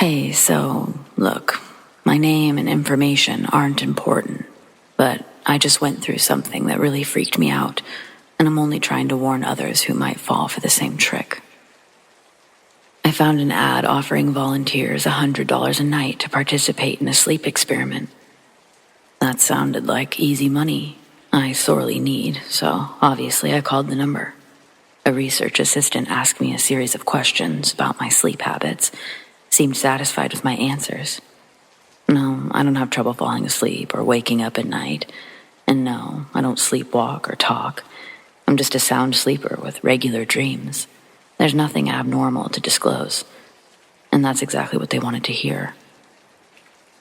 Hey, so, look, my name and information aren't important, but I just went through something that really freaked me out, and I'm only trying to warn others who might fall for the same trick. I found an ad offering volunteers $100 a night to participate in a sleep experiment. That sounded like easy money I sorely need, so obviously I called the number. A research assistant asked me a series of questions about my sleep habits, seemed satisfied with my answers. No, I don't have trouble falling asleep or waking up at night. And no, I don't sleepwalk or talk. I'm just a sound sleeper with regular dreams. There's nothing abnormal to disclose. And that's exactly what they wanted to hear.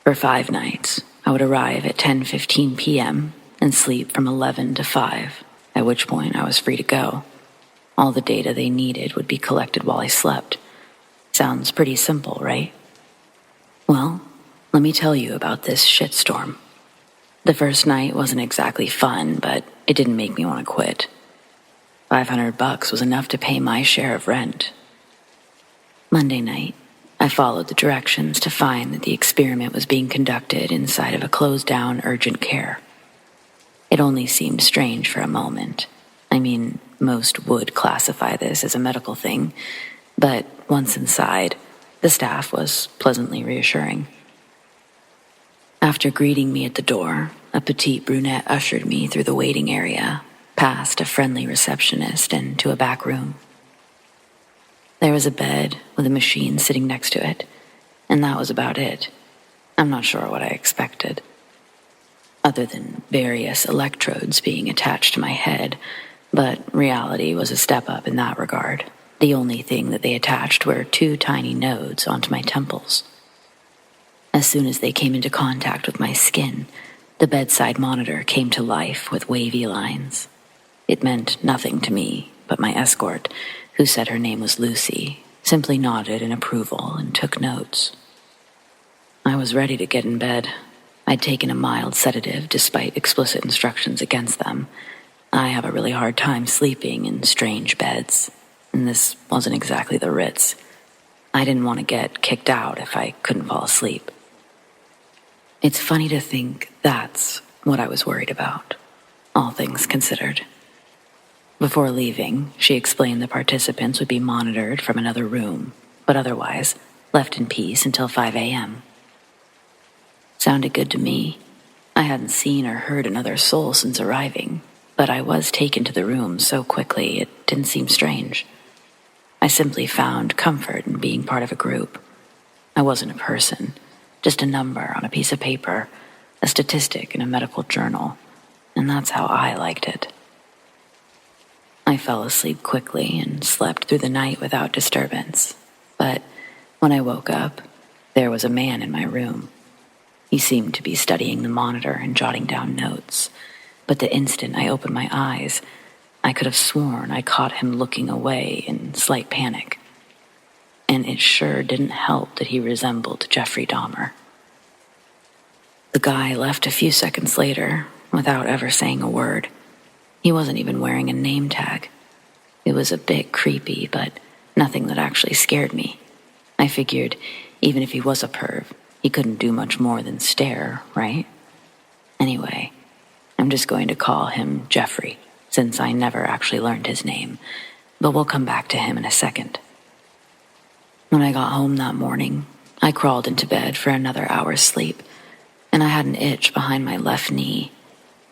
For 5 nights, I would arrive at 10:15 p.m. and sleep from 11 to 5, at which point I was free to go. All the data they needed would be collected while I slept. Sounds pretty simple, right? Well, let me tell you about this shitstorm. The first night wasn't exactly fun, but it didn't make me want to quit. $500 was enough to pay my share of rent. Monday night, I followed the directions to find that the experiment was being conducted inside of a closed-down urgent care. It only seemed strange for a moment. I mean, most would classify this as a medical thing, but once inside, the staff was pleasantly reassuring. After greeting me at the door, a petite brunette ushered me through the waiting area, past a friendly receptionist and to a back room. There was a bed with a machine sitting next to it, and that was about it. I'm not sure what I expected. Other than various electrodes being attached to my head, but reality was a step up in that regard. The only thing that they attached were 2 tiny nodes onto my temples. As soon as they came into contact with my skin, the bedside monitor came to life with wavy lines. It meant nothing to me, but my escort, who said her name was Lucy, simply nodded in approval and took notes. I was ready to get in bed. I'd taken a mild sedative despite explicit instructions against them. I have a really hard time sleeping in strange beds, and this wasn't exactly the Ritz. I didn't want to get kicked out if I couldn't fall asleep. It's funny to think that's what I was worried about, all things considered. Before leaving, she explained the participants would be monitored from another room, but otherwise left in peace until 5 a.m. Sounded good to me. I hadn't seen or heard another soul since arriving, but I was taken to the room so quickly it didn't seem strange. I simply found comfort in being part of a group. I wasn't a person, just a number on a piece of paper, a statistic in a medical journal, and that's how I liked it. I fell asleep quickly and slept through the night without disturbance, but when I woke up, there was a man in my room. He seemed to be studying the monitor and jotting down notes, but the instant I opened my eyes, I could have sworn I caught him looking away in slight panic. And it sure didn't help that he resembled Jeffrey Dahmer. The guy left a few seconds later without ever saying a word. He wasn't even wearing a name tag. It was a bit creepy, but nothing that actually scared me. I figured even if he was a perv, he couldn't do much more than stare, right? Anyway, I'm just going to call him Jeffrey, since I never actually learned his name, but we'll come back to him in a second. When I got home that morning, I crawled into bed for another hour's sleep, and I had an itch behind my left knee.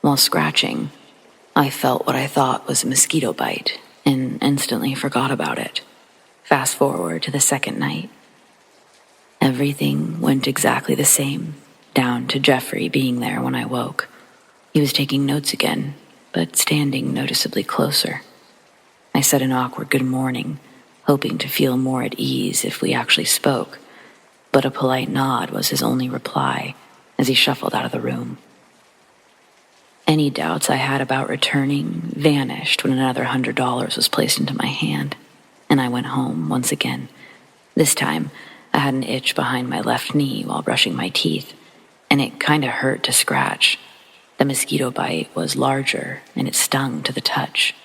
While scratching, I felt what I thought was a mosquito bite and instantly forgot about it. Fast forward to the second night. Everything went exactly the same, down to Jeffrey being there when I woke. He was taking notes again, but standing noticeably closer. I said an awkward good morning, hoping to feel more at ease if we actually spoke, but a polite nod was his only reply as he shuffled out of the room. Any doubts I had about returning vanished when another $100 was placed into my hand, and I went home once again. This time, I had an itch behind my left knee while brushing my teeth, and it kinda hurt to scratch. The mosquito bite was larger, and it stung to the touch.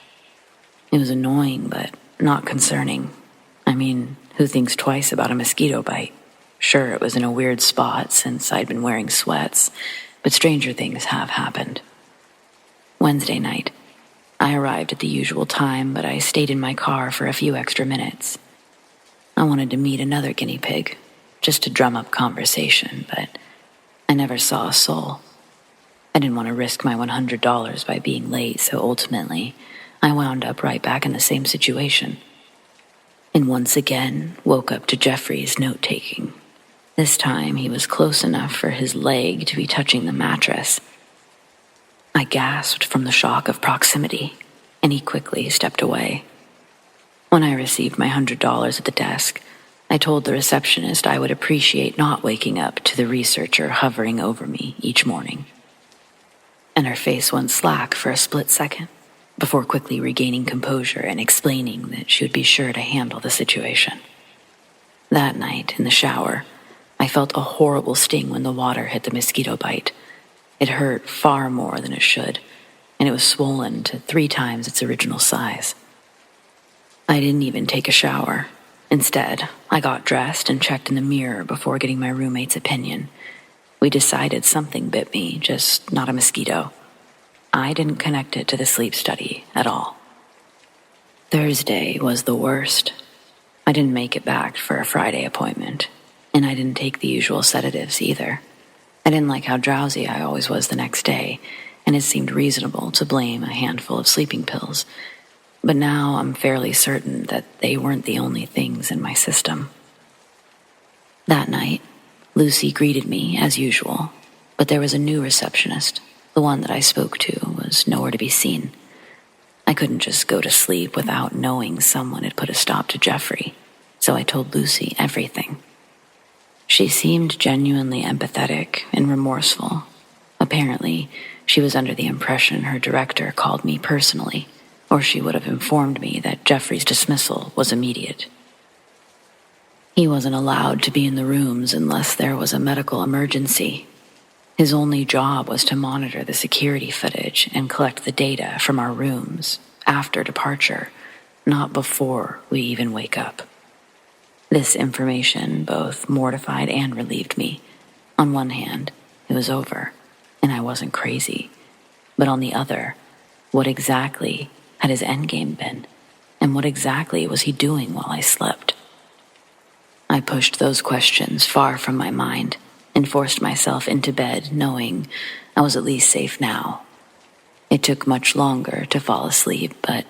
It was annoying, but not concerning. I mean, who thinks twice about a mosquito bite? Sure, it was in a weird spot since I'd been wearing sweats, but stranger things have happened. Wednesday night. I arrived at the usual time, but I stayed in my car for a few extra minutes. I wanted to meet another guinea pig, just to drum up conversation, but I never saw a soul. I didn't want to risk my $100 by being late, so ultimately, I wound up right back in the same situation. And once again, woke up to Jeffrey's note-taking. This time, he was close enough for his leg to be touching the mattress. I gasped from the shock of proximity, and he quickly stepped away. When I received my $100 at the desk, I told the receptionist I would appreciate not waking up to the researcher hovering over me each morning. And her face went slack for a split second, before quickly regaining composure and explaining that she would be sure to handle the situation. That night, in the shower, I felt a horrible sting when the water hit the mosquito bite. It hurt far more than it should, and it was swollen to 3 times its original size. I didn't even take a shower. Instead, I got dressed and checked in the mirror before getting my roommate's opinion. We decided something bit me, just not a mosquito. I didn't connect it to the sleep study at all. Thursday was the worst. I didn't make it back for a Friday appointment, and I didn't take the usual sedatives either. I didn't like how drowsy I always was the next day, and it seemed reasonable to blame a handful of sleeping pills. But now I'm fairly certain that they weren't the only things in my system. That night, Lucy greeted me as usual, but there was a new receptionist. The one that I spoke to was nowhere to be seen. I couldn't just go to sleep without knowing someone had put a stop to Jeffrey, so I told Lucy everything. She seemed genuinely empathetic and remorseful. Apparently, she was under the impression her director called me personally, or she would have informed me that Jeffrey's dismissal was immediate. He wasn't allowed to be in the rooms unless there was a medical emergency. His only job was to monitor the security footage and collect the data from our rooms after departure, not before we even wake up. This information both mortified and relieved me. On one hand, it was over, and I wasn't crazy. But on the other, what exactly had his endgame been? And what exactly was he doing while I slept? I pushed those questions far from my mind and forced myself into bed knowing I was at least safe now. It took much longer to fall asleep, but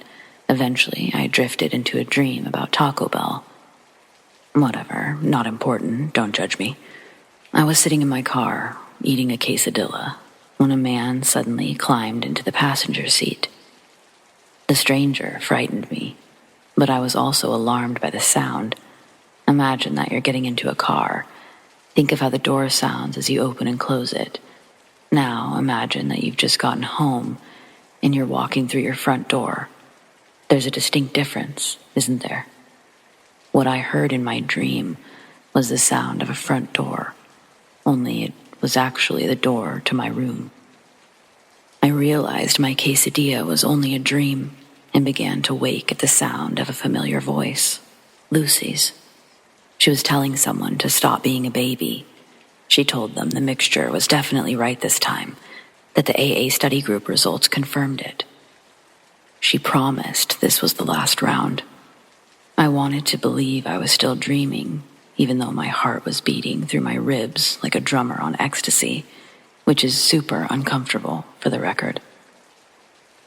eventually I drifted into a dream about Taco Bell. Whatever, not important, don't judge me. I was sitting in my car, eating a quesadilla, when a man suddenly climbed into the passenger seat. The stranger frightened me, but I was also alarmed by the sound. Imagine that you're getting into a car. Think of how the door sounds as you open and close it. Now imagine that you've just gotten home and you're walking through your front door. There's a distinct difference, isn't there? What I heard in my dream was the sound of a front door, only it was actually the door to my room. I realized my quesadilla was only a dream and began to wake at the sound of a familiar voice, Lucy's. She was telling someone to stop being a baby. She told them the mixture was definitely right this time, that the AA study group results confirmed it. She promised this was the last round. I wanted to believe I was still dreaming, even though my heart was beating through my ribs like a drummer on ecstasy, which is super uncomfortable for the record.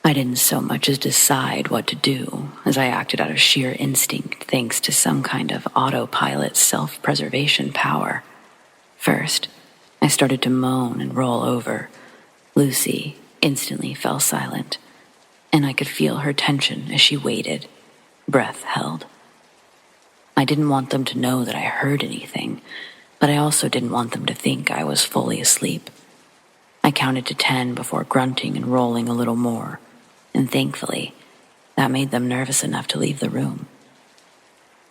I didn't so much as decide what to do, as I acted out of sheer instinct thanks to some kind of autopilot self-preservation power. First, I started to moan and roll over. Lucy instantly fell silent, and I could feel her tension as she waited, breath held. I didn't want them to know that I heard anything, but I also didn't want them to think I was fully asleep. I counted to 10 before grunting and rolling a little more, and thankfully, that made them nervous enough to leave the room.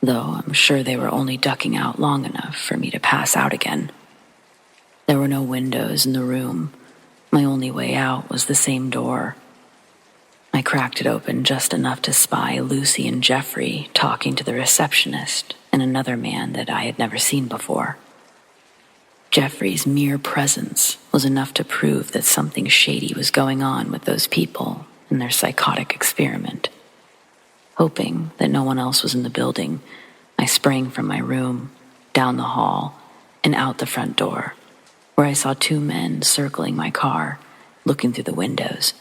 Though I'm sure they were only ducking out long enough for me to pass out again. There were no windows in the room. My only way out was the same door. I cracked it open just enough to spy Lucy and Jeffrey talking to the receptionist and another man that I had never seen before. Jeffrey's mere presence was enough to prove that something shady was going on with those people in their psychotic experiment. Hoping that no one else was in the building, I sprang from my room, down the hall, and out the front door, where I saw two men circling my car, looking through the windows.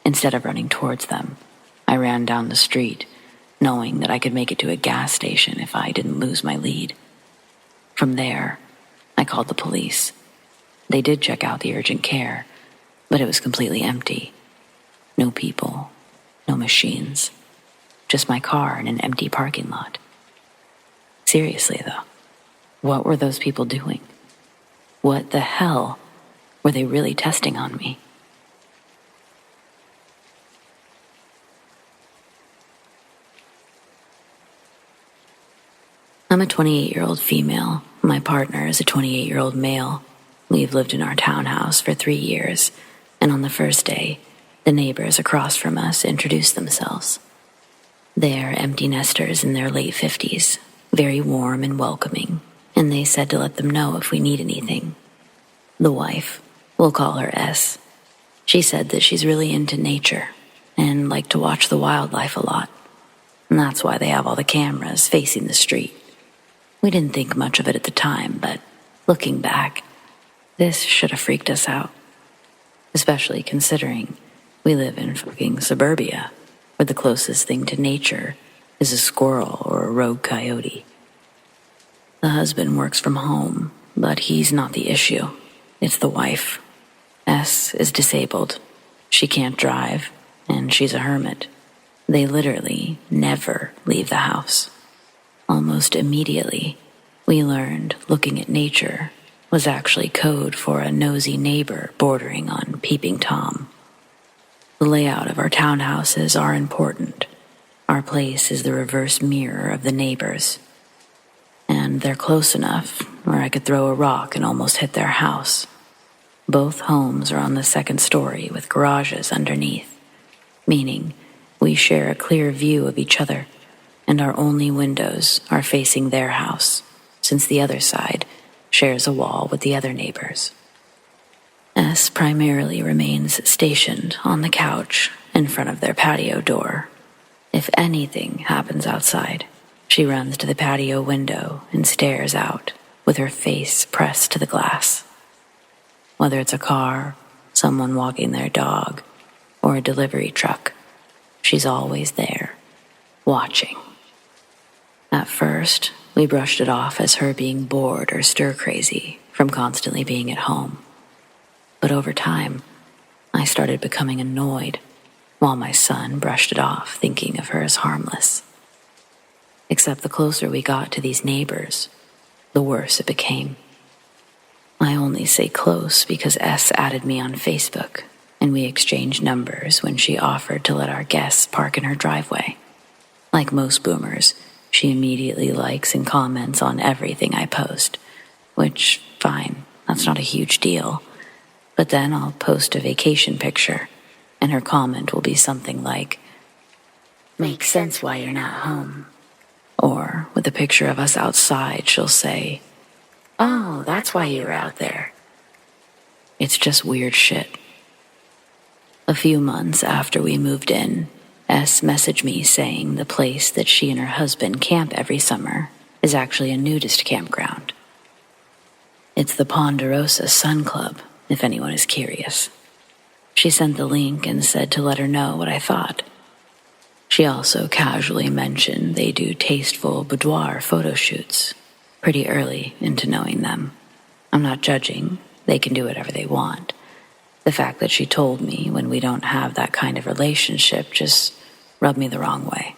Instead of running towards them, I ran down the street, knowing that I could make it to a gas station if I didn't lose my lead. From there, I called the police. They did check out the urgent care, but it was completely empty. No people, no machines, just my car in an empty parking lot. Seriously, though, what were those people doing? What the hell were they really testing on me? I'm a 28-year-old female. My partner is a 28-year-old male. We've lived in our townhouse for 3 years, and on the first day, the neighbors across from us introduced themselves. They are empty nesters in their late 50s, very warm and welcoming, and they said to let them know if we need anything. The wife, we'll call her S, she said that she's really into nature and liked to watch the wildlife a lot, and that's why they have all the cameras facing the street. We didn't think much of it at the time, but looking back, this should have freaked us out. Especially considering we live in fucking suburbia, where the closest thing to nature is a squirrel or a rogue coyote. The husband works from home, but he's not the issue. It's the wife. S is disabled. She can't drive, and she's a hermit. They literally never leave the house. Almost immediately, we learned looking at nature was actually code for a nosy neighbor bordering on peeping Tom. The layout of our townhouses are important. Our place is the reverse mirror of the neighbors. And they're close enough where I could throw a rock and almost hit their house. Both homes are on the second story with garages underneath, meaning we share a clear view of each other, and our only windows are facing their house, since the other side shares a wall with the other neighbors. S primarily remains stationed on the couch in front of their patio door. If anything happens outside, she runs to the patio window and stares out with her face pressed to the glass. Whether it's a car, someone walking their dog, or a delivery truck, she's always there, watching. At first, we brushed it off as her being bored or stir-crazy from constantly being at home. But over time, I started becoming annoyed, while my son brushed it off, thinking of her as harmless. Except the closer we got to these neighbors, the worse it became. I only say close because S added me on Facebook, and we exchanged numbers when she offered to let our guests park in her driveway. Like most boomers, she immediately likes and comments on everything I post, which, fine, that's not a huge deal. But then I'll post a vacation picture, and her comment will be something like, "Makes sense why you're not home." Or, with a picture of us outside, she'll say, "Oh, that's why you were out there." It's just weird shit. A few months after we moved in, S messaged me saying the place that she and her husband camp every summer is actually a nudist campground. It's the Ponderosa Sun Club, if anyone is curious. She sent the link and said to let her know what I thought. She also casually mentioned they do tasteful boudoir photo shoots, pretty early into knowing them. I'm not judging, they can do whatever they want. The fact that she told me when we don't have that kind of relationship just rubbed me the wrong way.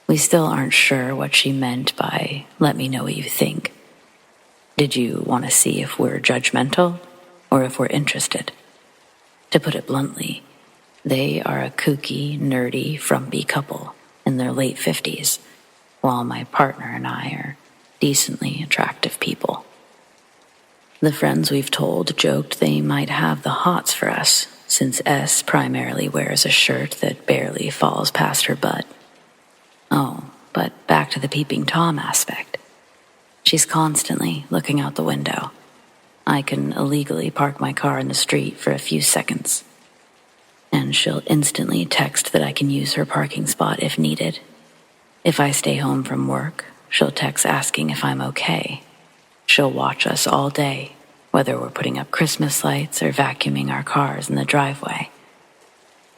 We still aren't sure what she meant by "let me know what you think." Did you want to see if we're judgmental or if we're interested? To put it bluntly, they are a kooky, nerdy, frumpy couple in their late 50s, while my partner and I are decently attractive people. The friends we've told joked they might have the hots for us, since S primarily wears a shirt that barely falls past her butt. Oh, but back to the peeping Tom aspect. She's constantly looking out the window. I can illegally park my car in the street for a few seconds, and she'll instantly text that I can use her parking spot if needed. If I stay home from work, she'll text asking if I'm okay. She'll watch us all day, whether we're putting up Christmas lights or vacuuming our cars in the driveway.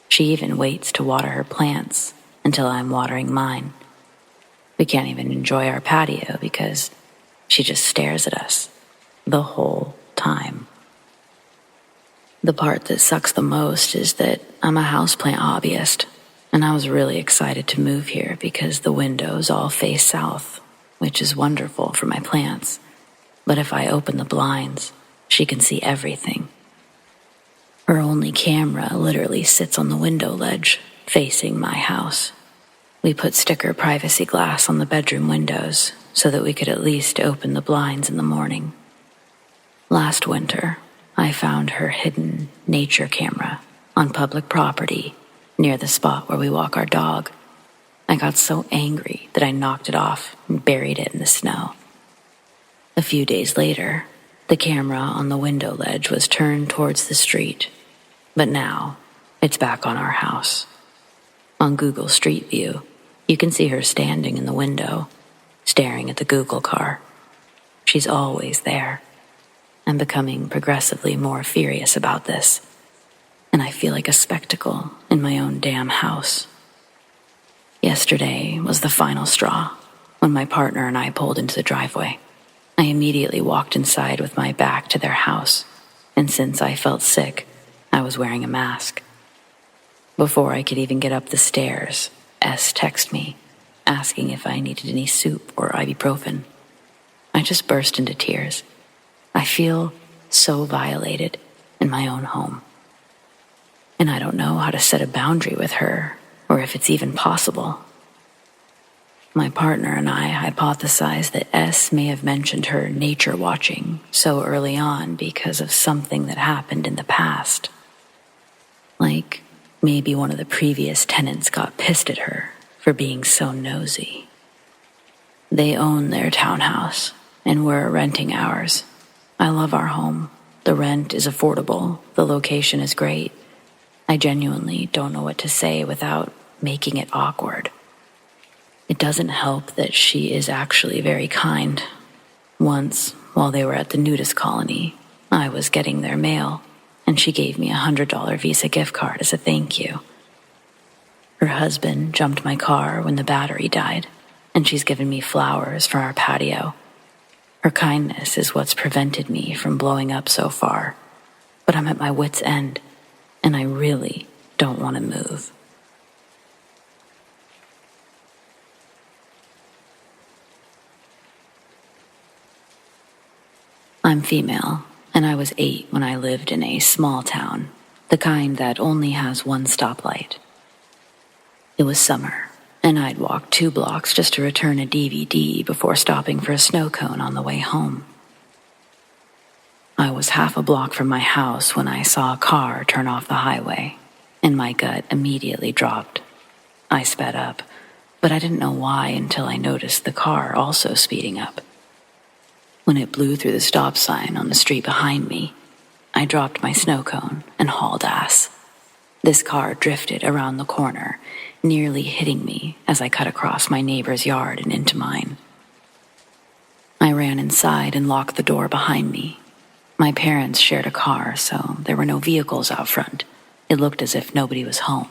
She even waits to water her plants until I'm watering mine. We can't even enjoy our patio because she just stares at us the whole time. The part that sucks the most is that I'm a houseplant hobbyist, and I was really excited to move here because the windows all face south, which is wonderful for my plants. But if I open the blinds, she can see everything. Her only camera literally sits on the window ledge, facing my house. We put sticker privacy glass on the bedroom windows so that we could at least open the blinds in the morning. Last winter, I found her hidden nature camera on public property near the spot where we walk our dog. I got so angry that I knocked it off and buried it in the snow. A few days later, the camera on the window ledge was turned towards the street, but now it's back on our house. On Google Street View, you can see her standing in the window, staring at the Google car. She's always there. I'm becoming progressively more furious about this, and I feel like a spectacle in my own damn house. Yesterday was the final straw when my partner and I pulled into the driveway. I immediately walked inside with my back to their house, and since I felt sick, I was wearing a mask. Before I could even get up the stairs, S texted me, asking if I needed any soup or ibuprofen. I just burst into tears. I feel so violated in my own home. And I don't know how to set a boundary with her, or if it's even possible. My partner and I hypothesized that S may have mentioned her nature watching so early on because of something that happened in the past. Like, maybe one of the previous tenants got pissed at her for being so nosy. They own their townhouse, and we're renting ours. I love our home. The rent is affordable. The location is great. I genuinely don't know what to say without making it awkward. It doesn't help that she is actually very kind. Once, while they were at the nudist colony, I was getting their mail, and she gave me a $100 Visa gift card as a thank you. Her husband jumped my car when the battery died, and she's given me flowers for our patio. Her kindness is what's prevented me from blowing up so far, but I'm at my wit's end, and I really don't want to move. I'm female, and I was 8 when I lived in a small town, the kind that only has one stoplight. It was summer, and I'd walked 2 blocks just to return a DVD before stopping for a snow cone on the way home. I was half a block from my house when I saw a car turn off the highway, and my gut immediately dropped. I sped up, but I didn't know why until I noticed the car also speeding up. When it blew through the stop sign on the street behind me, I dropped my snow cone and hauled ass. This car drifted around the corner, nearly hitting me as I cut across my neighbor's yard and into mine. I ran inside and locked the door behind me. My parents shared a car, so there were no vehicles out front. It looked as if nobody was home.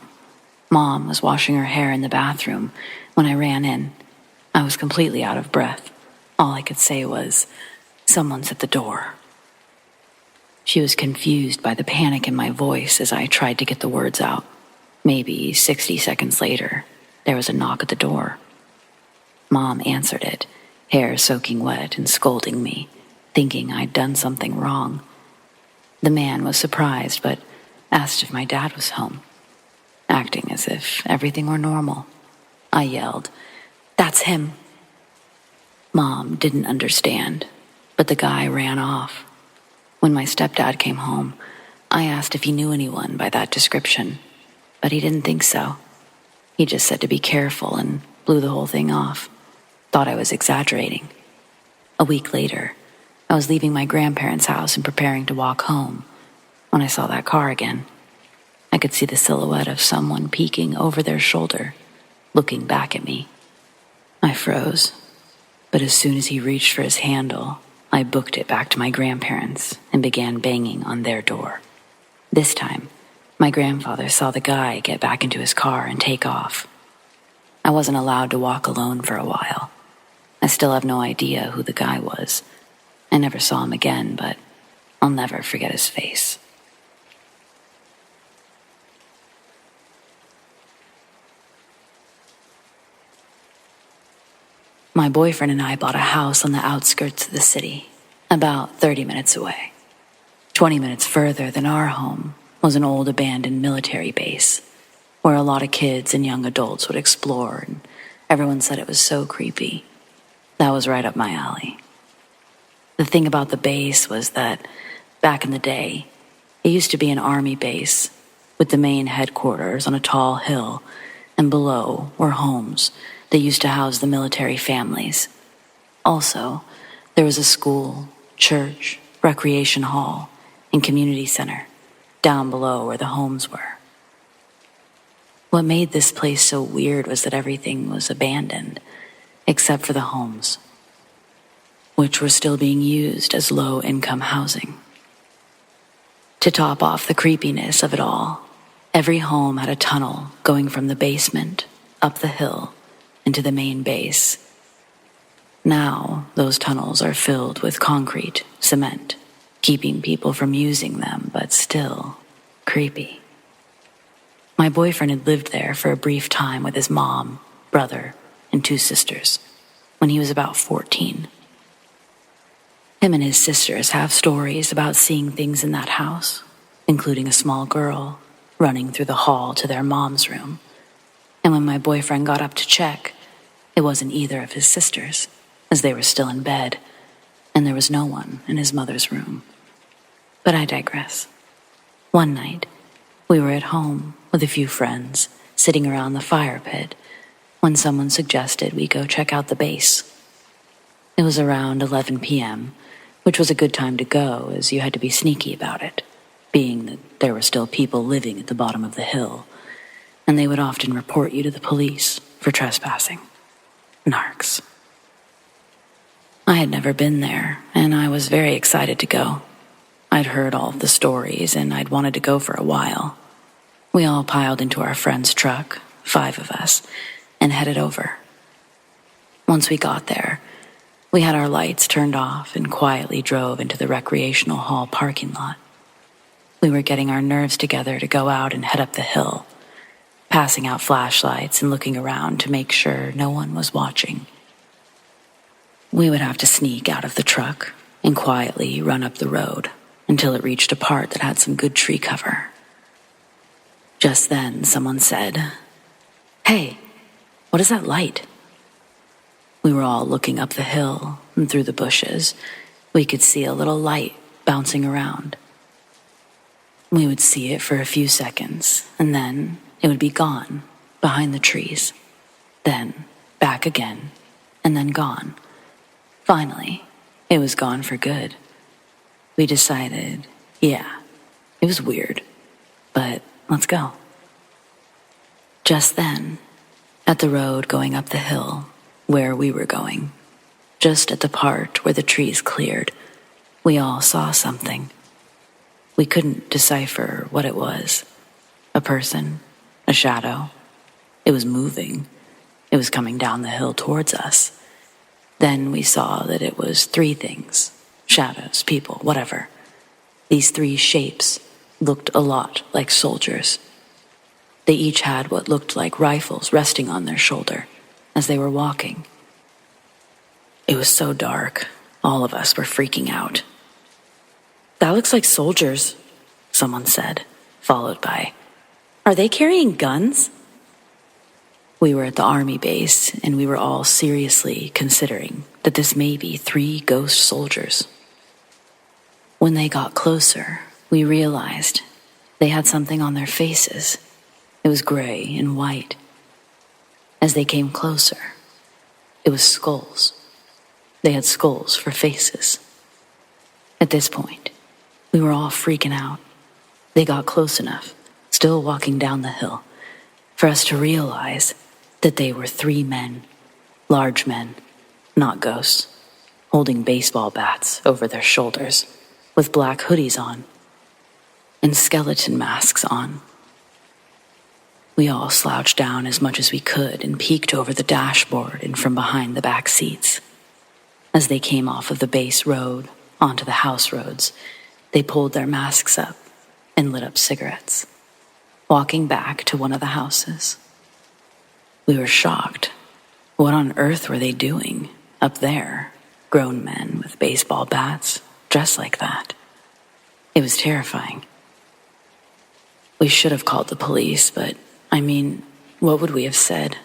Mom was washing her hair in the bathroom when I ran in. I was completely out of breath. All I could say was, "Someone's at the door." She was confused by the panic in my voice as I tried to get the words out. Maybe 60 seconds later, there was a knock at the door. Mom answered it, hair soaking wet and scolding me, thinking I'd done something wrong. The man was surprised, but asked if my dad was home, acting as if everything were normal. I yelled, "That's him." Mom didn't understand, but the guy ran off. When my stepdad came home, I asked if he knew anyone by that description, but he didn't think so. He just said to be careful and blew the whole thing off. Thought I was exaggerating. A week later, I was leaving my grandparents' house and preparing to walk home when I saw that car again. I could see the silhouette of someone peeking over their shoulder, looking back at me. I froze, but as soon as he reached for his handle, I booked it back to my grandparents and began banging on their door. This time, my grandfather saw the guy get back into his car and take off. I wasn't allowed to walk alone for a while. I still have no idea who the guy was. I never saw him again, but I'll never forget his face. My boyfriend and I bought a house on the outskirts of the city, about 30 minutes away. 20 minutes further than our home was an old abandoned military base, where a lot of kids and young adults would explore, and everyone said it was so creepy. That was right up my alley. The thing about the base was that, back in the day, it used to be an army base, with the main headquarters on a tall hill, and below were homes that used to house the military families. Also, there was a school, church, recreation hall, and community center down below where the homes were. What made this place so weird was that everything was abandoned, except for the homes, which were still being used as low-income housing. To top off the creepiness of it all, every home had a tunnel going from the basement up the hill into the main base. Now, those tunnels are filled with concrete, cement, keeping people from using them, but still creepy. My boyfriend had lived there for a brief time with his mom, brother, and 2 sisters when he was about 14. Him and his sisters have stories about seeing things in that house, including a small girl running through the hall to their mom's room. And when my boyfriend got up to check, it wasn't either of his sisters, as they were still in bed, and there was no one in his mother's room. But I digress. One night, we were at home with a few friends, sitting around the fire pit, when someone suggested we go check out the base. It was around 11 p.m., which was a good time to go, as you had to be sneaky about it, being that there were still people living at the bottom of the hill, and they would often report you to the police for trespassing. Narcs. I had never been there, and I was very excited to go. I'd heard all of the stories, and I'd wanted to go for a while. We all piled into our friend's truck, 5 of us, and headed over. Once we got there, we had our lights turned off and quietly drove into the recreational hall parking lot. We were getting our nerves together to go out and head up the hill, passing out flashlights and looking around to make sure no one was watching. We would have to sneak out of the truck and quietly run up the road until it reached a part that had some good tree cover. Just then, someone said, "Hey, what is that light?" We were all looking up the hill, and through the bushes, we could see a little light bouncing around. We would see it for a few seconds, and then it would be gone behind the trees. Then back again, and then gone. Finally, it was gone for good. We decided, yeah, it was weird, but let's go. Just then, at the road going up the hill, where we were going, just at the part where the trees cleared, we all saw something. We couldn't decipher what it was. A person, a shadow. It was moving. It was coming down the hill towards us. Then we saw that it was 3 things. Shadows, people, whatever. These 3 shapes looked a lot like soldiers. They each had what looked like rifles resting on their shoulder as they were walking. It was so dark, all of us were freaking out. "That looks like soldiers," someone said, followed by, "Are they carrying guns?" We were at the army base, and we were all seriously considering that this may be 3 ghost soldiers. When they got closer, we realized they had something on their faces. It was gray and white. As they came closer, it was skulls. they had skulls for faces. At this point, we were all freaking out. They got close enough, still walking down the hill, for us to realize that they were 3 men, large men, not ghosts, holding baseball bats over their shoulders, with black hoodies on, and skeleton masks on. We all slouched down as much as we could and peeked over the dashboard and from behind the back seats. As they came off of the base road onto the house roads, they pulled their masks up and lit up cigarettes, walking back to one of the houses. We were shocked. What on earth were they doing up there? Grown men with baseball bats, dressed like that. It was terrifying. We should have called the police, but what would we have said?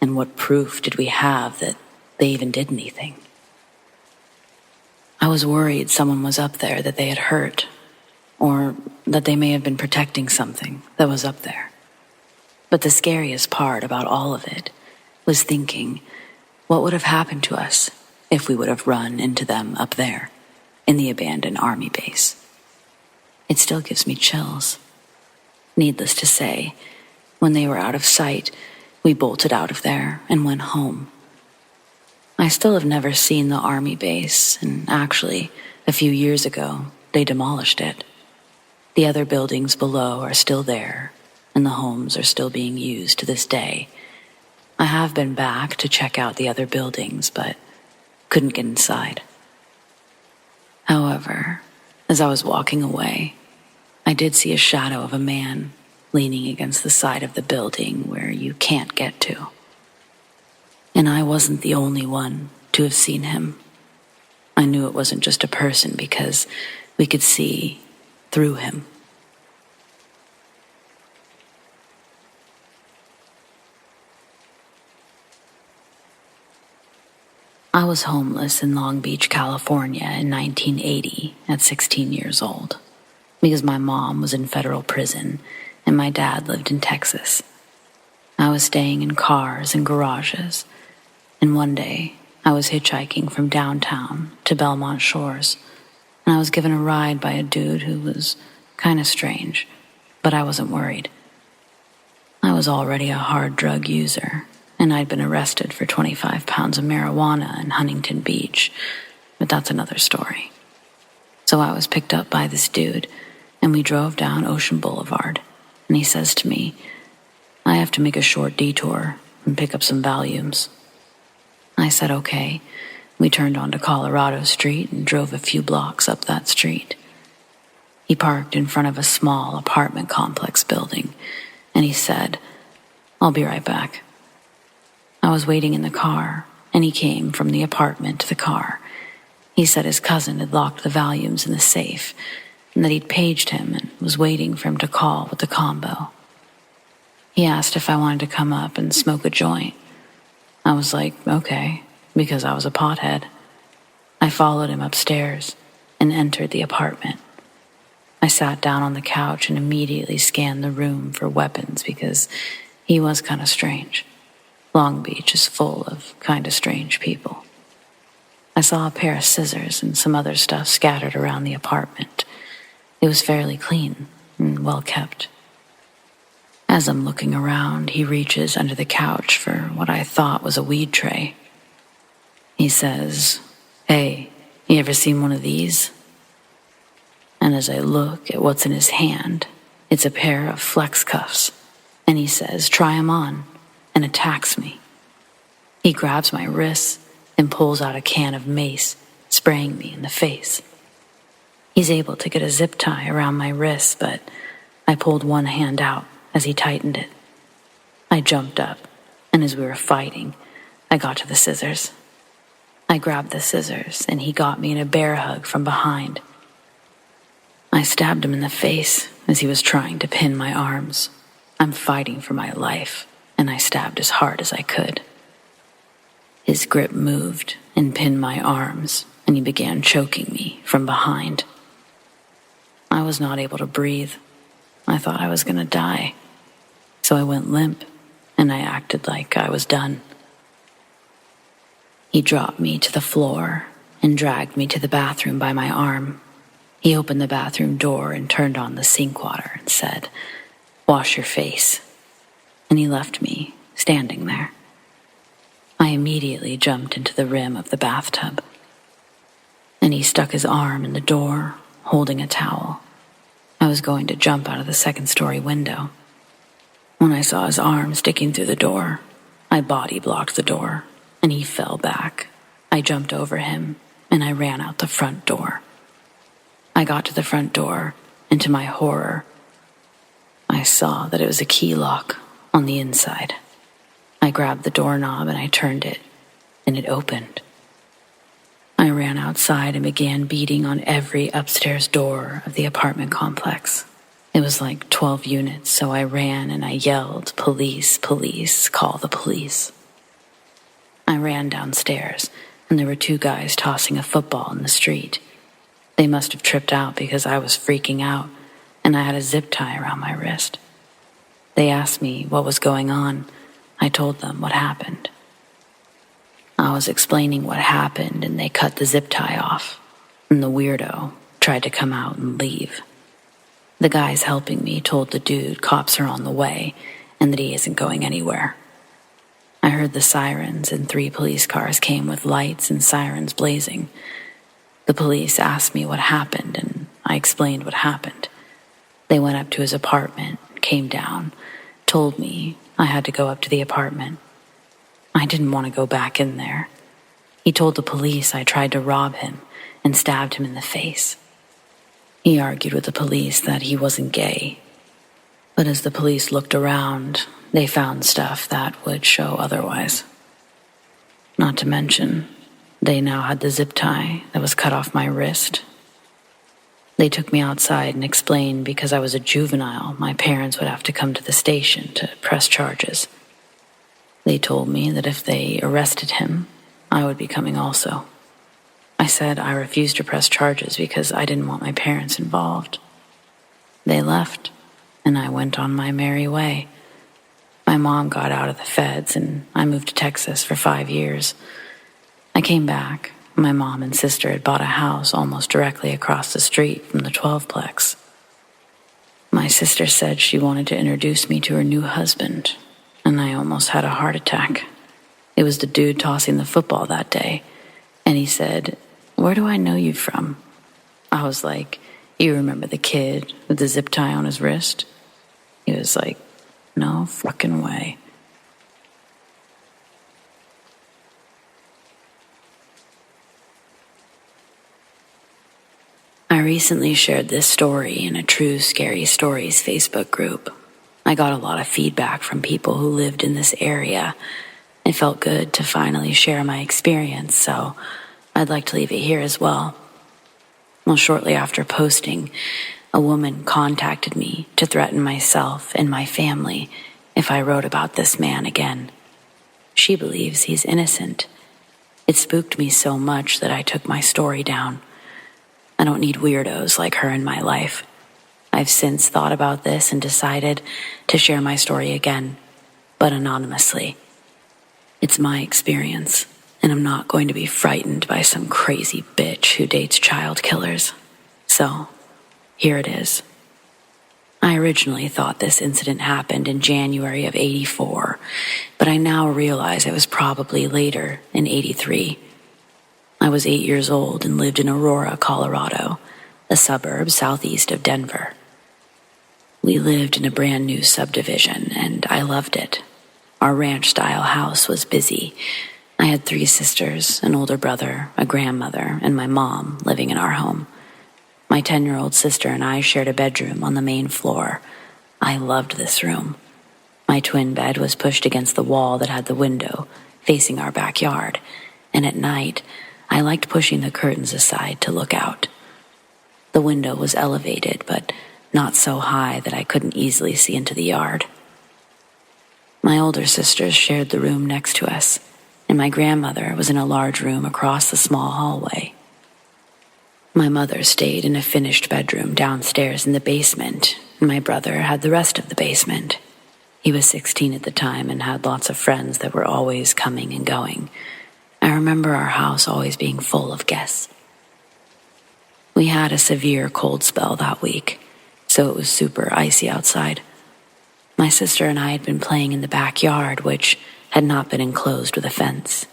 And what proof did we have that they even did anything? I was worried someone was up there that they had hurt, or that they may have been protecting something that was up there. But the scariest part about all of it was thinking, what would have happened to us if we would have run into them up there in the abandoned army base? It still gives me chills. Needless to say, when they were out of sight, we bolted out of there and went home. I still have never seen the army base, and actually, a few years ago, they demolished it. The other buildings below are still there, and the homes are still being used to this day. I have been back to check out the other buildings, but couldn't get inside. However, as I was walking away, I did see a shadow of a man leaning against the side of the building where you can't get to. And I wasn't the only one to have seen him. I knew it wasn't just a person because we could see through him. I was homeless in Long Beach, California in 1980 at 16 years old because my mom was in federal prison and my dad lived in Texas. I was staying in cars and garages, and one day I was hitchhiking from downtown to Belmont Shores, and I was given a ride by a dude who was kind of strange, but I wasn't worried. I was already a hard drug user, and I'd been arrested for 25 pounds of marijuana in Huntington Beach, but that's another story. So I was picked up by this dude, and we drove down Ocean Boulevard, and he says to me, I have to make a short detour and pick up some Valiums. I said okay. We turned onto Colorado Street and drove a few blocks up that street. He parked in front of a small apartment complex building, and he said, I'll be right back. I was waiting in the car, and he came from the apartment to the car. He said his cousin had locked the Valiums in the safe, and that he'd paged him and was waiting for him to call with the combo. He asked if I wanted to come up and smoke a joint. I was like, okay, because I was a pothead. I followed him upstairs and entered the apartment. I sat down on the couch and immediately scanned the room for weapons because he was kind of strange. Long Beach is full of kind of strange people. I saw a pair of scissors and some other stuff scattered around the apartment. It was fairly clean and well kept. As I'm looking around, he reaches under the couch for what I thought was a weed tray. He says, hey, you ever seen one of these? And as I look at what's in his hand, it's a pair of flex cuffs, and he says, try 'em on, and attacks me. He grabs my wrists and pulls out a can of mace, spraying me in the face. He's able to get a zip tie around my wrists, but I pulled one hand out as he tightened it. I jumped up, and as we were fighting, I got to the scissors. I grabbed the scissors, and he got me in a bear hug from behind. I stabbed him in the face as he was trying to pin my arms. I'm fighting for my life, and I stabbed as hard as I could. His grip moved and pinned my arms, and he began choking me from behind. I was not able to breathe. I thought I was going to die. So I went limp, and I acted like I was done. He dropped me to the floor and dragged me to the bathroom by my arm. He opened the bathroom door and turned on the sink water and said, "Wash your face." And he left me standing there. I immediately jumped into the rim of the bathtub. And he stuck his arm in the door, holding a towel. I was going to jump out of the second-story window. When I saw his arm sticking through the door, I body-blocked the door, and he fell back. I jumped over him, and I ran out the front door. I got to the front door, and to my horror, I saw that it was a key lock on the inside. I grabbed the doorknob and I turned it, and it opened. I ran outside and began beating on every upstairs door of the apartment complex. It was like 12 units, so I ran and I yelled, "Police, police, call the police." I ran downstairs, and there were two guys tossing a football in the street. They must have tripped out because I was freaking out, and I had a zip tie around my wrist. They asked me what was going on. I told them what happened. I was explaining what happened, and they cut the zip tie off, and the weirdo tried to come out and leave. The guys helping me told the dude cops are on the way and that he isn't going anywhere. I heard the sirens, and 3 police cars came with lights and sirens blazing. The police asked me what happened, and I explained what happened. They went up to his apartment, came down, told me I had to go up to the apartment. I didn't want to go back in there. He told the police I tried to rob him and stabbed him in the face. He argued with the police that he wasn't gay. But as the police looked around, they found stuff that would show otherwise. Not to mention, they now had the zip tie that was cut off my wrist. They took me outside and explained because I was a juvenile, my parents would have to come to the station to press charges. They told me that if they arrested him, I would be coming also. I said I refused to press charges because I didn't want my parents involved. They left, and I went on my merry way. My mom got out of the feds, and I moved to Texas for 5 years. I came back. My mom and sister had bought a house almost directly across the street from the 12-plex. My sister said she wanted to introduce me to her new husband, and I almost had a heart attack. It was the dude tossing the football that day, and he said, "Where do I know you from?" I was like, "You remember the kid with the zip tie on his wrist?" He was like, "No fucking way." I recently shared this story in a True Scary Stories Facebook group. I got a lot of feedback from people who lived in this area. It felt good to finally share my experience, so I'd like to leave it here as well. Well, shortly after posting, a woman contacted me to threaten myself and my family if I wrote about this man again. She believes he's innocent. It spooked me so much that I took my story down. I don't need weirdos like her in my life. I've since thought about this and decided to share my story again, but anonymously. It's my experience, and I'm not going to be frightened by some crazy bitch who dates child killers. So, here it is. I originally thought this incident happened in January of '84, but I now realize it was probably later in '83. I was 8 years old and lived in Aurora, Colorado, a suburb southeast of Denver. We lived in a brand new subdivision, and I loved it. Our ranch-style house was busy. I had 3 sisters, an older brother, a grandmother, and my mom living in our home. My 10-year-old sister and I shared a bedroom on the main floor. I loved this room. My twin bed was pushed against the wall that had the window facing our backyard, and at night, I liked pushing the curtains aside to look out. The window was elevated, but not so high that I couldn't easily see into the yard. My older sisters shared the room next to us, and my grandmother was in a large room across the small hallway. My mother stayed in a finished bedroom downstairs in the basement, and my brother had the rest of the basement. He was 16 at the time and had lots of friends that were always coming and going. I remember our house always being full of guests. We had a severe cold spell that week, so it was super icy outside. My sister and I had been playing in the backyard, which had not been enclosed with a fence.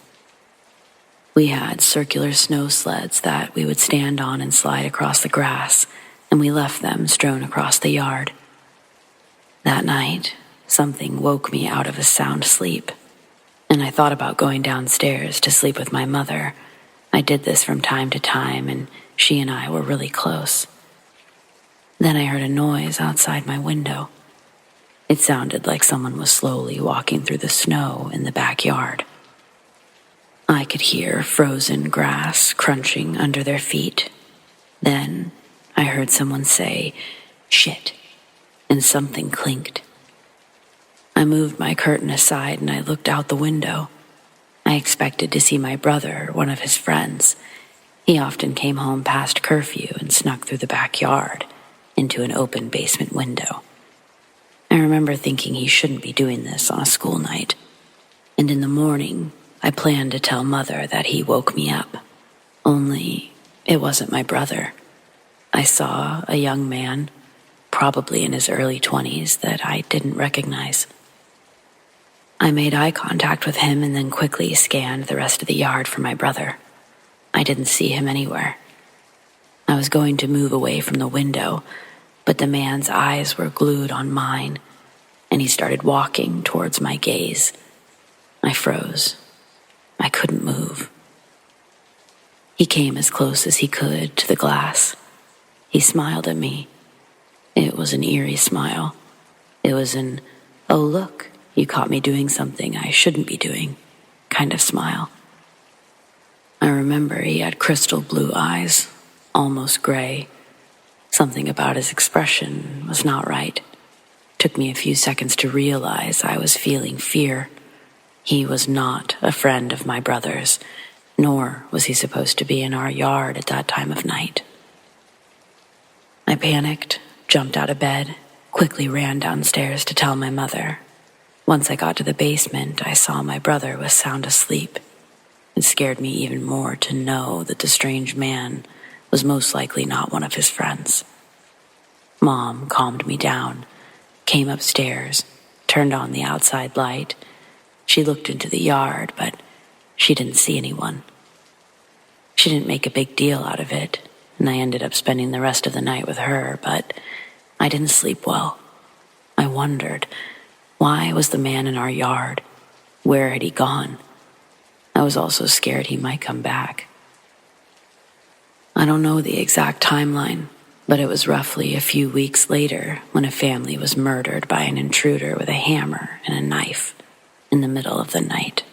We had circular snow sleds that we would stand on and slide across the grass, and we left them strewn across the yard. That night, something woke me out of a sound sleep, and I thought about going downstairs to sleep with my mother. I did this from time to time, and she and I were really close. Then I heard a noise outside my window. It sounded like someone was slowly walking through the snow in the backyard. I could hear frozen grass crunching under their feet. Then I heard someone say, "Shit," and something clinked. I moved my curtain aside and I looked out the window. I expected to see my brother or one of his friends. He often came home past curfew and snuck through the backyard into an open basement window. I remember thinking he shouldn't be doing this on a school night. And in the morning, I planned to tell Mother that he woke me up. Only it wasn't my brother. I saw a young man, probably in his early 20s, that I didn't recognize. I made eye contact with him and then quickly scanned the rest of the yard for my brother. I didn't see him anywhere. I was going to move away from the window, but the man's eyes were glued on mine, and he started walking towards my gaze. I froze. I couldn't move. He came as close as he could to the glass. He smiled at me. It was an eerie smile. It was an, "Oh, look, you caught me doing something I shouldn't be doing," kind of smile. I remember he had crystal blue eyes, almost gray. Something about his expression was not right. Took me a few seconds to realize I was feeling fear. He was not a friend of my brother's, nor was he supposed to be in our yard at that time of night. I panicked, jumped out of bed, quickly ran downstairs to tell my mother. Once I got to the basement, I saw my brother was sound asleep. It scared me even more to know that the strange man was most likely not one of his friends. Mom calmed me down, came upstairs, turned on the outside light. She looked into the yard, but she didn't see anyone. She didn't make a big deal out of it, and I ended up spending the rest of the night with her, but I didn't sleep well. I wondered, why was the man in our yard? Where had he gone? I was also scared he might come back. I don't know the exact timeline, but it was roughly a few weeks later when a family was murdered by an intruder with a hammer and a knife in the middle of the night.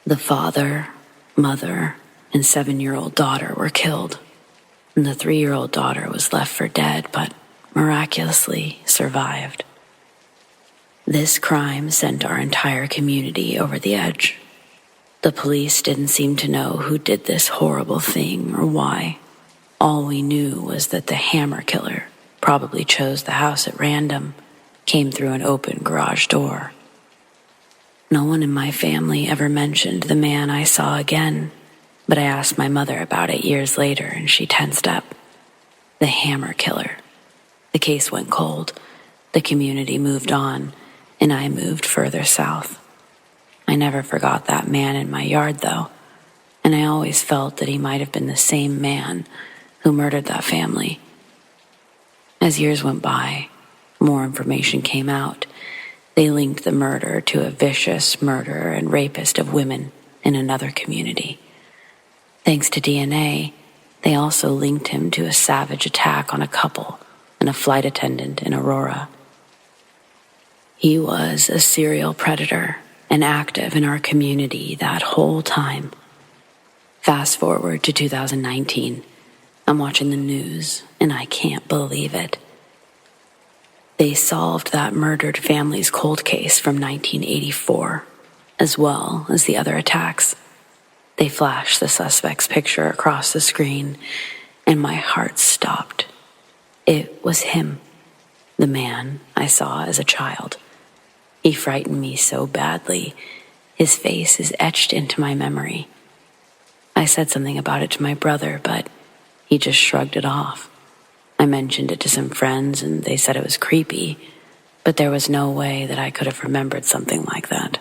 The father, mother, and 7-year-old daughter were killed, and the 3-year-old daughter was left for dead, but miraculously survived. This crime sent our entire community over the edge. The police didn't seem to know who did this horrible thing or why. All we knew was that the hammer killer probably chose the house at random, came through an open garage door. No one in my family ever mentioned the man I saw again, but I asked my mother about it years later and she tensed up. The hammer killer. The case went cold. The community moved on, and I moved further south. I never forgot that man in my yard, though, and I always felt that he might have been the same man who murdered that family. As years went by, more information came out. They linked the murder to a vicious murderer and rapist of women in another community. Thanks to DNA, they also linked him to a savage attack on a couple and a flight attendant in Aurora. He was a serial predator and active in our community that whole time. Fast forward to 2019, I'm watching the news and I can't believe it. They solved that murdered family's cold case from 1984, as well as the other attacks. They flashed the suspect's picture across the screen, and my heart stopped. It was him, the man I saw as a child. He frightened me so badly, his face is etched into my memory. I said something about it to my brother, but he just shrugged it off. I mentioned it to some friends, and they said it was creepy, but there was no way that I could have remembered something like that.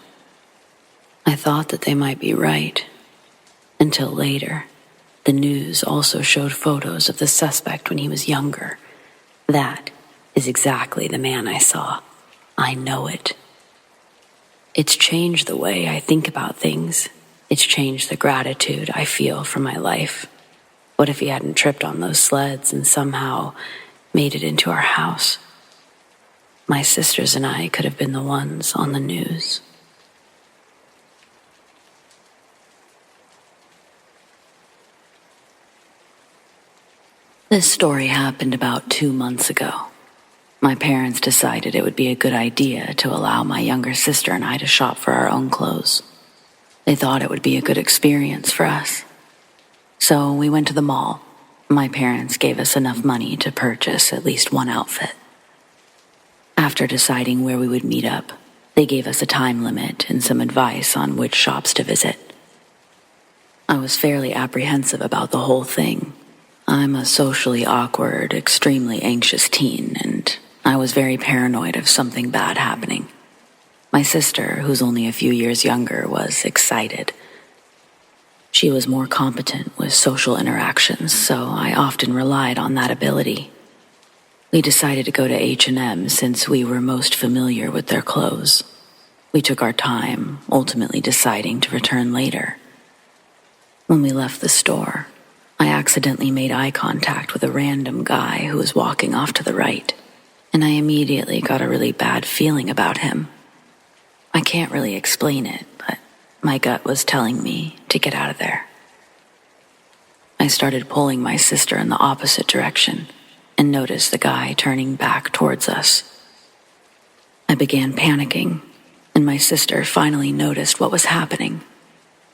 I thought that they might be right, until later. The news also showed photos of the suspect when he was younger. That is exactly the man I saw. I know it. It's changed the way I think about things. It's changed the gratitude I feel for my life. What if he hadn't tripped on those sleds and somehow made it into our house? My sisters and I could have been the ones on the news. This story happened about 2 months ago. My parents decided it would be a good idea to allow my younger sister and I to shop for our own clothes. They thought it would be a good experience for us. So we went to the mall. My parents gave us enough money to purchase at least one outfit. After deciding where we would meet up, they gave us a time limit and some advice on which shops to visit. I was fairly apprehensive about the whole thing. I'm a socially awkward, extremely anxious teen, and I was very paranoid of something bad happening. My sister, who's only a few years younger, was excited. She was more competent with social interactions, so I often relied on that ability. We decided to go to H&M since we were most familiar with their clothes. We took our time, ultimately deciding to return later. When we left the store, I accidentally made eye contact with a random guy who was walking off to the right, and I immediately got a really bad feeling about him. I can't really explain it, but my gut was telling me to get out of there. I started pulling my sister in the opposite direction and noticed the guy turning back towards us. I began panicking, and my sister finally noticed what was happening.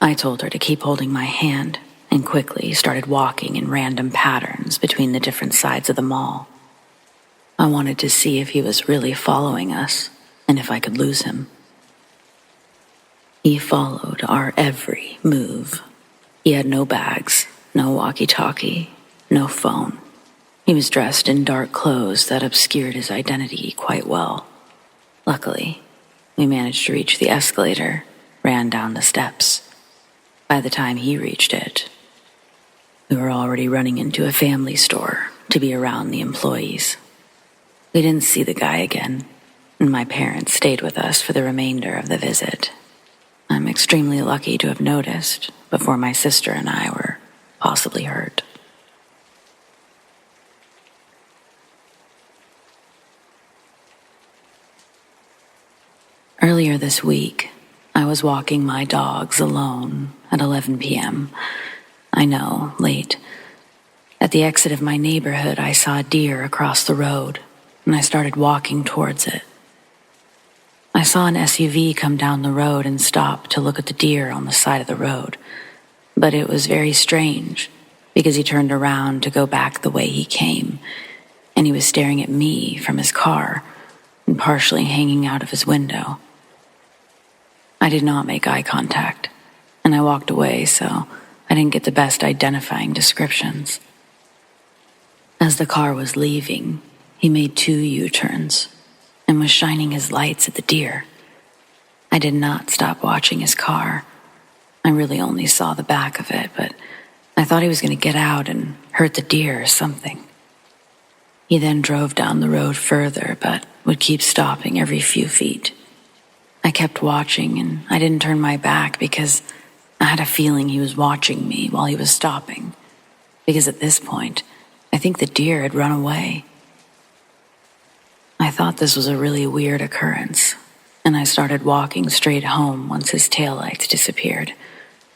I told her to keep holding my hand and quickly started walking in random patterns between the different sides of the mall. I wanted to see if he was really following us and if I could lose him. He followed our every move. He had no bags, no walkie-talkie, no phone. He was dressed in dark clothes that obscured his identity quite well. Luckily, we managed to reach the escalator, ran down the steps. By the time he reached it, we were already running into a family store to be around the employees. We didn't see the guy again, and my parents stayed with us for the remainder of the visit. I'm extremely lucky to have noticed before my sister and I were possibly hurt. Earlier this week, I was walking my dogs alone at 11 p.m. I know, late. At the exit of my neighborhood, I saw a deer across the road, and I started walking towards it. I saw an SUV come down the road and stop to look at the deer on the side of the road, but it was very strange because he turned around to go back the way he came, and he was staring at me from his car and partially hanging out of his window. I did not make eye contact, and I walked away so I didn't get the best identifying descriptions. As the car was leaving, he made 2 U-turns and was shining his lights at the deer. I did not stop watching his car. I really only saw the back of it, but I thought he was going to get out and hurt the deer or something. He then drove down the road further, but would keep stopping every few feet. I kept watching, and I didn't turn my back because I had a feeling he was watching me while he was stopping, because at this point, I think the deer had run away. I thought this was a really weird occurrence, and I started walking straight home once his taillights disappeared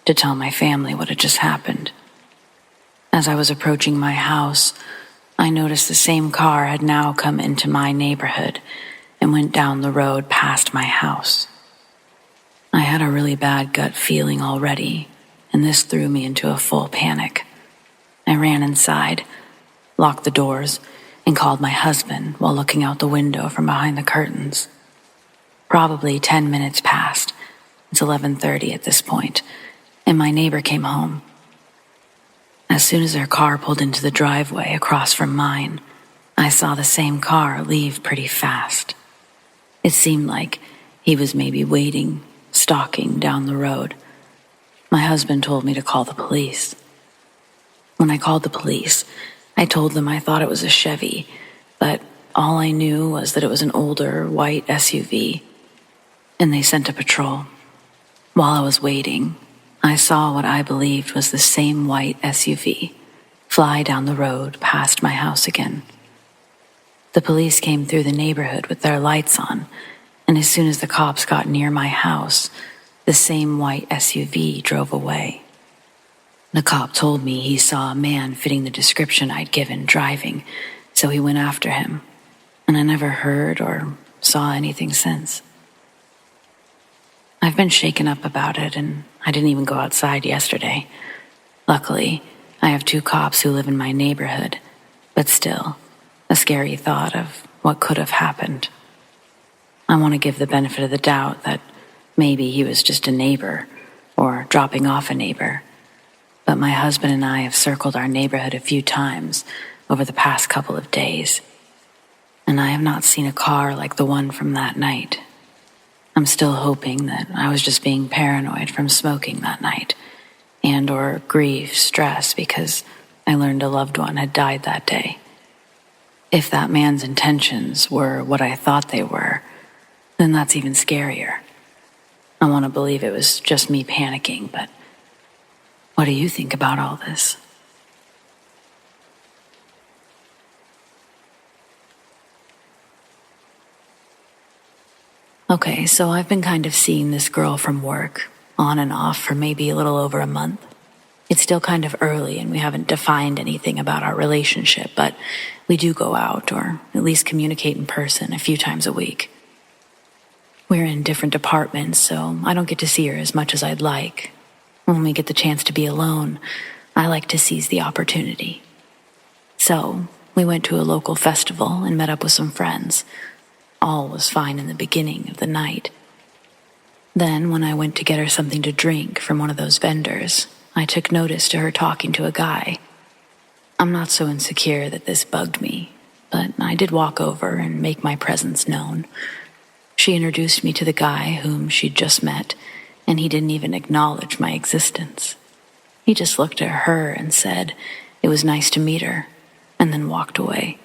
to tell my family what had just happened. As I was approaching my house, I noticed the same car had now come into my neighborhood and went down the road past my house. I had a really bad gut feeling already, and this threw me into a full panic. I ran inside, locked the doors, and called my husband while looking out the window from behind the curtains. Probably 10 minutes passed, It's 11:30 at this point, and my neighbor came home. As soon as her car pulled into the driveway across from mine, I saw the same car leave pretty fast. It seemed like he was maybe waiting, stalking down the road. My husband told me to call the police. When I called the police, I told them I thought it was a Chevy, but all I knew was that it was an older, white SUV, and they sent a patrol. While I was waiting, I saw what I believed was the same white SUV fly down the road past my house again. The police came through the neighborhood with their lights on, and as soon as the cops got near my house, the same white SUV drove away. The cop told me he saw a man fitting the description I'd given driving, so he went after him, and I never heard or saw anything since. I've been shaken up about it, and I didn't even go outside yesterday. Luckily, I have 2 cops who live in my neighborhood, but still, a scary thought of what could have happened. I want to give the benefit of the doubt that maybe he was just a neighbor or dropping off a neighbor, but my husband and I have circled our neighborhood a few times over the past couple of days, and I have not seen a car like the one from that night. I'm still hoping that I was just being paranoid from smoking that night, and or grief, stress because I learned a loved one had died that day. If that man's intentions were what I thought they were, then that's even scarier. I want to believe it was just me panicking, but what do you think about all this? Okay, so I've been kind of seeing this girl from work, on and off, for maybe a little over a month. It's still kind of early and we haven't defined anything about our relationship, but we do go out, or at least communicate in person a few times a week. We're in different departments, so I don't get to see her as much as I'd like. When we get the chance to be alone, I like to seize the opportunity. So, we went to a local festival and met up with some friends. All was fine in the beginning of the night. Then, when I went to get her something to drink from one of those vendors, I took notice to her talking to a guy. I'm not so insecure that this bugged me, but I did walk over and make my presence known. She introduced me to the guy whom she'd just met, and he didn't even acknowledge my existence. He just looked at her and said it was nice to meet her, and then walked away,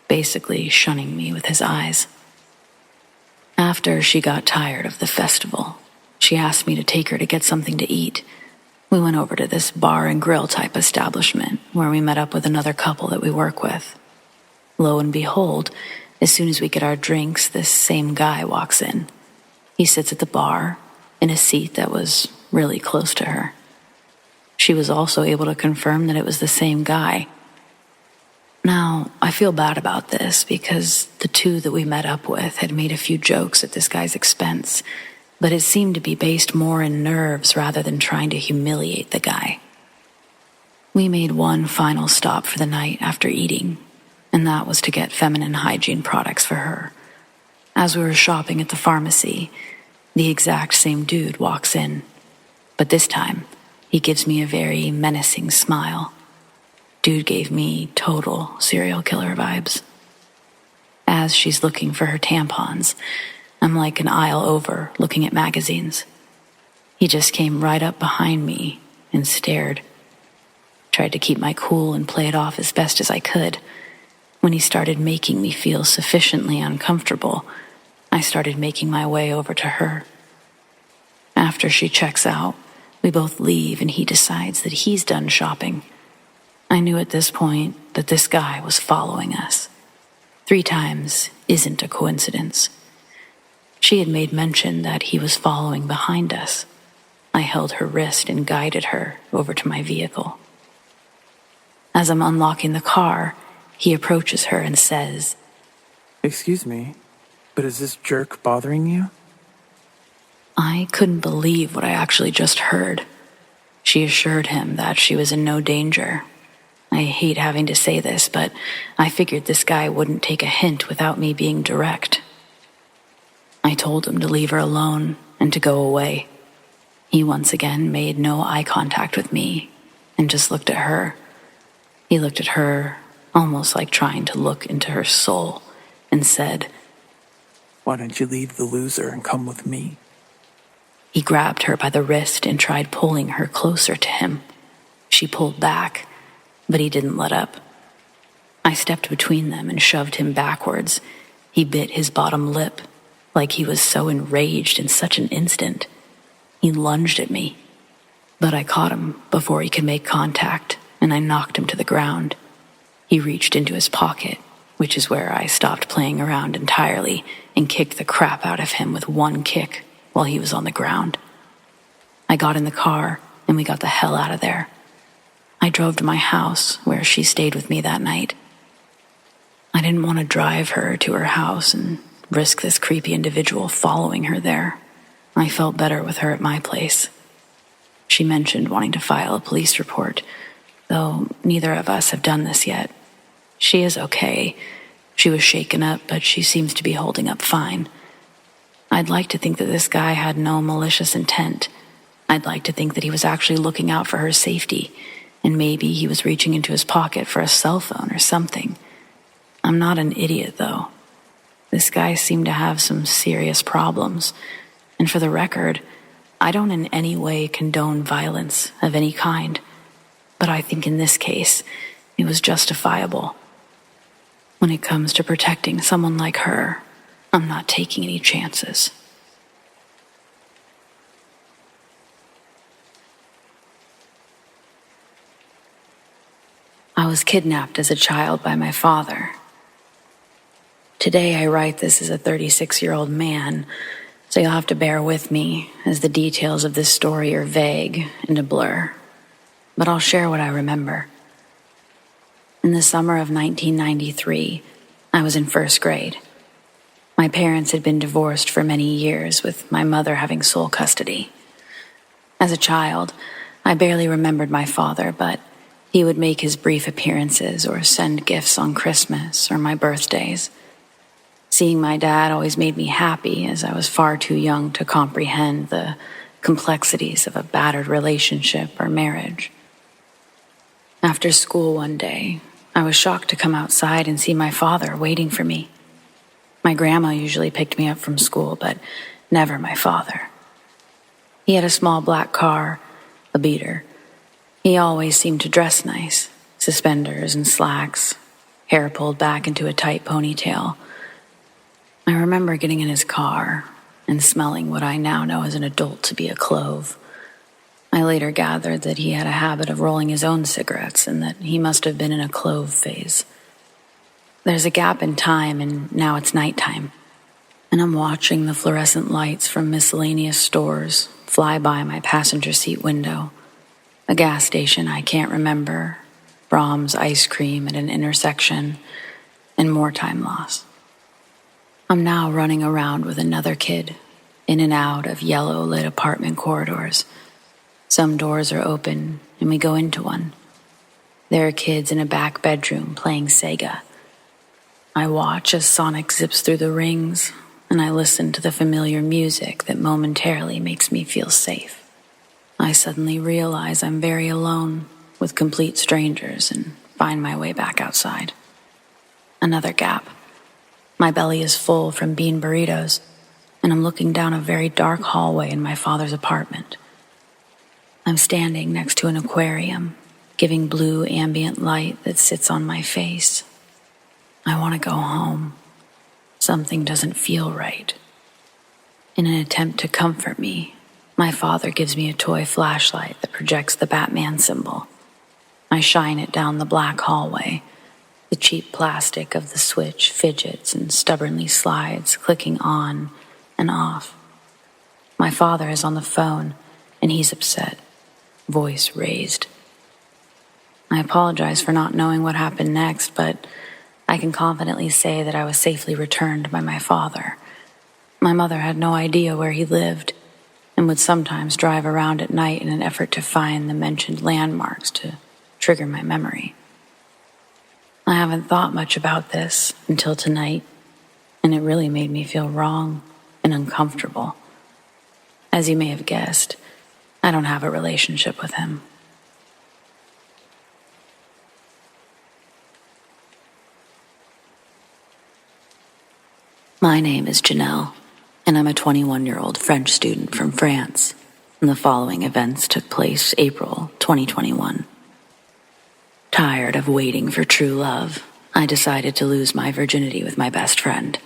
basically shunning me with his eyes. After she got tired of the festival, she asked me to take her to get something to eat. We went over to this bar and grill type establishment where we met up with another couple that we work with. Lo and behold, as soon as we get our drinks, this same guy walks in. He sits at the bar in a seat that was really close to her. She was also able to confirm that it was the same guy. Now, I feel bad about this because the 2 that we met up with had made a few jokes at this guy's expense, but it seemed to be based more in nerves rather than trying to humiliate the guy. We made one final stop for the night after eating, and that was to get feminine hygiene products for her. As we were shopping at the pharmacy, the exact same dude walks in, but this time, he gives me a very menacing smile. Dude gave me total serial killer vibes. As she's looking for her tampons, I'm like an aisle over looking at magazines. He just came right up behind me and stared. Tried to keep my cool and play it off as best as I could. When he started making me feel sufficiently uncomfortable, I started making my way over to her. After she checks out, we both leave and he decides that he's done shopping. I knew at this point that this guy was following us. 3 times isn't a coincidence. She had made mention that he was following behind us. I held her wrist and guided her over to my vehicle. As I'm unlocking the car, he approaches her and says, "Excuse me, but is this jerk bothering you?" I couldn't believe what I actually just heard. She assured him that she was in no danger. I hate having to say this, but I figured this guy wouldn't take a hint without me being direct. I told him to leave her alone and to go away. He once again made no eye contact with me and just looked at her. He looked at her almost like trying to look into her soul and said, "Why don't you leave the loser and come with me?" He grabbed her by the wrist and tried pulling her closer to him. She pulled back, but he didn't let up. I stepped between them and shoved him backwards. He bit his bottom lip, like he was so enraged in such an instant. He lunged at me, but I caught him before he could make contact, and I knocked him to the ground. He reached into his pocket, which is where I stopped playing around entirely, and kicked the crap out of him with one kick while he was on the ground. I got in the car, and we got the hell out of there. I drove to my house, where she stayed with me that night. I didn't want to drive her to her house and risk this creepy individual following her there. I felt better with her at my place. She mentioned wanting to file a police report, though neither of us have done this yet. She is okay. She was shaken up, but she seems to be holding up fine. I'd like to think that this guy had no malicious intent. I'd like to think that he was actually looking out for her safety, and maybe he was reaching into his pocket for a cell phone or something. I'm not an idiot, though. This guy seemed to have some serious problems, and for the record, I don't in any way condone violence of any kind, but I think in this case, it was justifiable. When it comes to protecting someone like her, I'm not taking any chances. I was kidnapped as a child by my father. Today I write this as a 36-year-old man, so you'll have to bear with me as the details of this story are vague and a blur. But I'll share what I remember. In the summer of 1993, I was in first grade. My parents had been divorced for many years, with my mother having sole custody. As a child, I barely remembered my father, but he would make his brief appearances or send gifts on Christmas or my birthdays. Seeing my dad always made me happy, as I was far too young to comprehend the complexities of a battered relationship or marriage. After school one day, I was shocked to come outside and see my father waiting for me. My grandma usually picked me up from school, but never my father. He had a small black car, a beater. He always seemed to dress nice, suspenders and slacks, hair pulled back into a tight ponytail. I remember getting in his car and smelling what I now know as an adult to be a clove. I later gathered that he had a habit of rolling his own cigarettes and that he must have been in a clove phase. There's a gap in time, and now it's nighttime, and I'm watching the fluorescent lights from miscellaneous stores fly by my passenger seat window. A gas station I can't remember, Brahms ice cream at an intersection, and more time lost. I'm now running around with another kid, in and out of yellow-lit apartment corridors. Some doors are open, and we go into one. There are kids in a back bedroom playing Sega. I watch as Sonic zips through the rings, and I listen to the familiar music that momentarily makes me feel safe. I suddenly realize I'm very alone with complete strangers and find my way back outside. Another gap. My belly is full from bean burritos, and I'm looking down a very dark hallway in my father's apartment. I'm standing next to an aquarium, giving blue ambient light that sits on my face. I want to go home. Something doesn't feel right. In an attempt to comfort me, my father gives me a toy flashlight that projects the Batman symbol. I shine it down the black hallway. The cheap plastic of the switch fidgets and stubbornly slides, clicking on and off. My father is on the phone, and he's upset, voice raised. I apologize for not knowing what happened next, but I can confidently say that I was safely returned by my father. My mother had no idea where he lived, and would sometimes drive around at night in an effort to find the mentioned landmarks to trigger my memory. I haven't thought much about this until tonight, and it really made me feel wrong and uncomfortable. As you may have guessed, I don't have a relationship with him. My name is Janelle, and I'm a 21-year-old French student from France, and the following events took place April 2021. Tired of waiting for true love, I decided to lose my virginity with my best friend.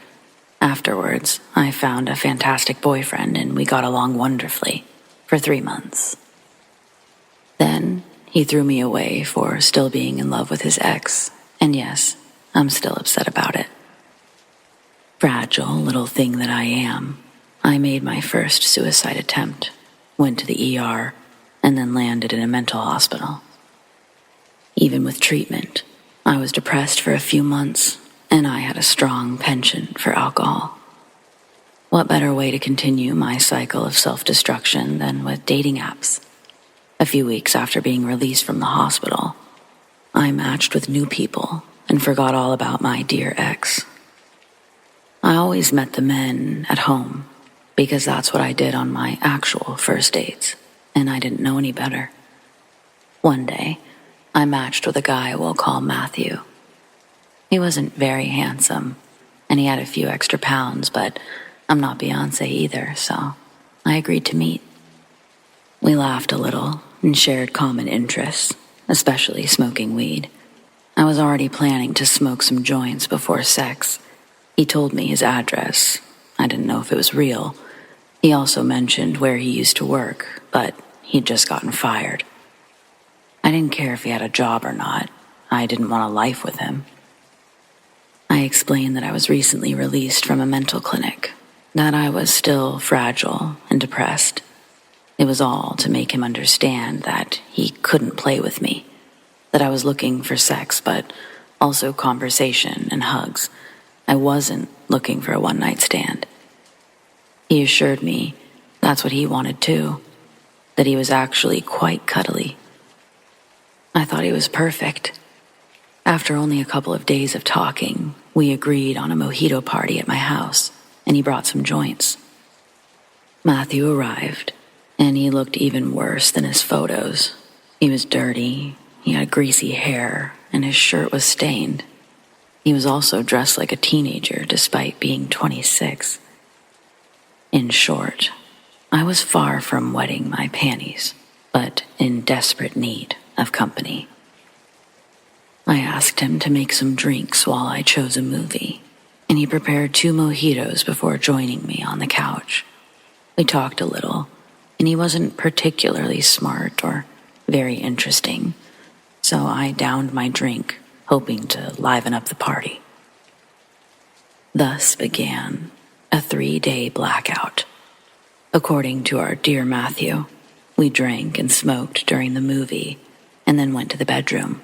Afterwards, I found a fantastic boyfriend and we got along wonderfully for 3 months. Then, he threw me away for still being in love with his ex, and yes, I'm still upset about it. Fragile little thing that I am, I made my first suicide attempt, went to the ER, and then landed in a mental hospital. Even with treatment, I was depressed for a few months, and I had a strong penchant for alcohol. What better way to continue my cycle of self-destruction than with dating apps? A few weeks after being released from the hospital, I matched with new people and forgot all about my dear ex. I always met the men at home because that's what I did on my actual first dates, and I didn't know any better. One day, I matched with a guy we'll call Matthew. He wasn't very handsome, and he had a few extra pounds, but I'm not Beyonce either, so I agreed to meet. We laughed a little and shared common interests, especially smoking weed. I was already planning to smoke some joints before sex. He told me his address. I didn't know if it was real. He also mentioned where he used to work, but he'd just gotten fired. I didn't care if he had a job or not. I didn't want a life with him. I explained that I was recently released from a mental clinic, that I was still fragile and depressed. It was all to make him understand that he couldn't play with me, that I was looking for sex, but also conversation and hugs. I wasn't looking for a one-night stand. He assured me that's what he wanted too, that he was actually quite cuddly. I thought he was perfect. After only a couple of days of talking, we agreed on a mojito party at my house, and he brought some joints. Matthew arrived, and he looked even worse than his photos. He was dirty, he had greasy hair, and his shirt was stained. He was also dressed like a teenager despite being 26. In short, I was far from wetting my panties, but in desperate need of company. I asked him to make some drinks while I chose a movie, and he prepared 2 mojitos before joining me on the couch. We talked a little, and he wasn't particularly smart or very interesting, so I downed my drink, hoping to liven up the party. Thus began a 3-day blackout. According to our dear Matthew, we drank and smoked during the movie and then went to the bedroom.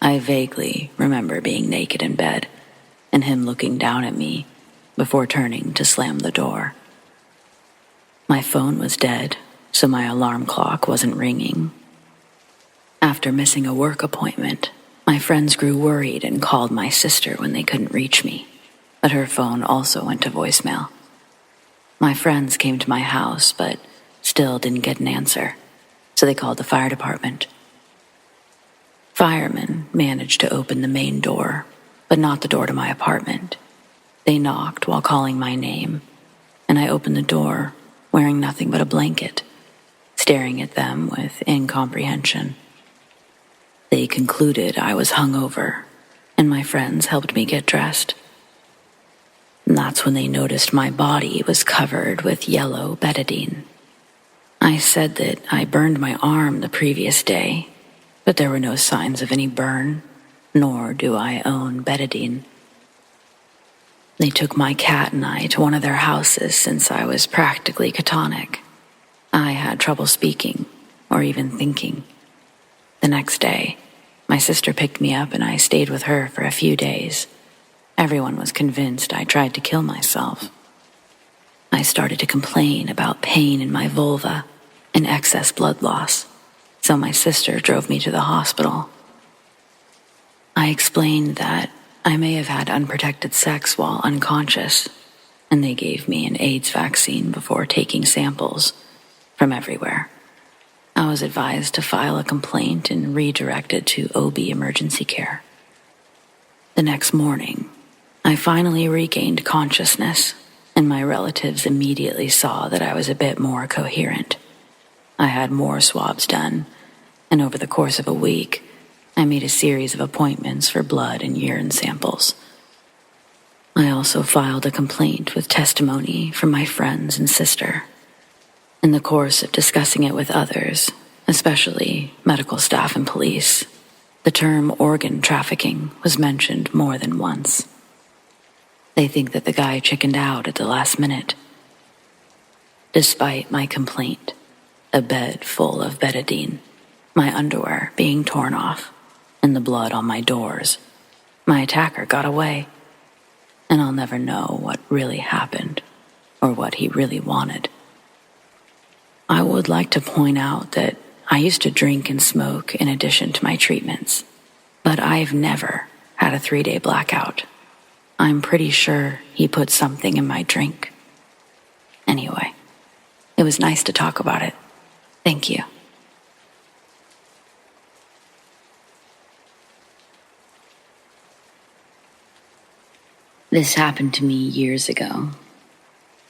I vaguely remember being naked in bed and him looking down at me before turning to slam the door. My phone was dead, so my alarm clock wasn't ringing. After missing a work appointment, my friends grew worried and called my sister when they couldn't reach me, but her phone also went to voicemail. My friends came to my house, but still didn't get an answer, so they called the fire department. Firemen managed to open the main door, but not the door to my apartment. They knocked while calling my name, and I opened the door wearing nothing but a blanket, staring at them with incomprehension. They concluded I was hungover, and my friends helped me get dressed. And that's when they noticed my body was covered with yellow betadine. I said that I burned my arm the previous day, but there were no signs of any burn, nor do I own betadine. They took my cat and I to one of their houses since I was practically catatonic. I had trouble speaking or even thinking. The next day, my sister picked me up and I stayed with her for a few days. Everyone was convinced I tried to kill myself. I started to complain about pain in my vulva and excess blood loss, so my sister drove me to the hospital. I explained that I may have had unprotected sex while unconscious, and they gave me an AIDS vaccine before taking samples from everywhere. I was advised to file a complaint and redirected to OB emergency care. The next morning, I finally regained consciousness, and my relatives immediately saw that I was a bit more coherent. I had more swabs done, and over the course of a week, I made a series of appointments for blood and urine samples. I also filed a complaint with testimony from my friends and sister. In the course of discussing it with others, especially medical staff and police, the term organ trafficking was mentioned more than once. They think that the guy chickened out at the last minute. Despite my complaint, a bed full of betadine, my underwear being torn off, and the blood on my doors, my attacker got away, and I'll never know what really happened or what he really wanted. I would like to point out that I used to drink and smoke in addition to my treatments, but I've never had a 3-day blackout. I'm pretty sure he put something in my drink. Anyway, it was nice to talk about it. Thank you. This happened to me years ago.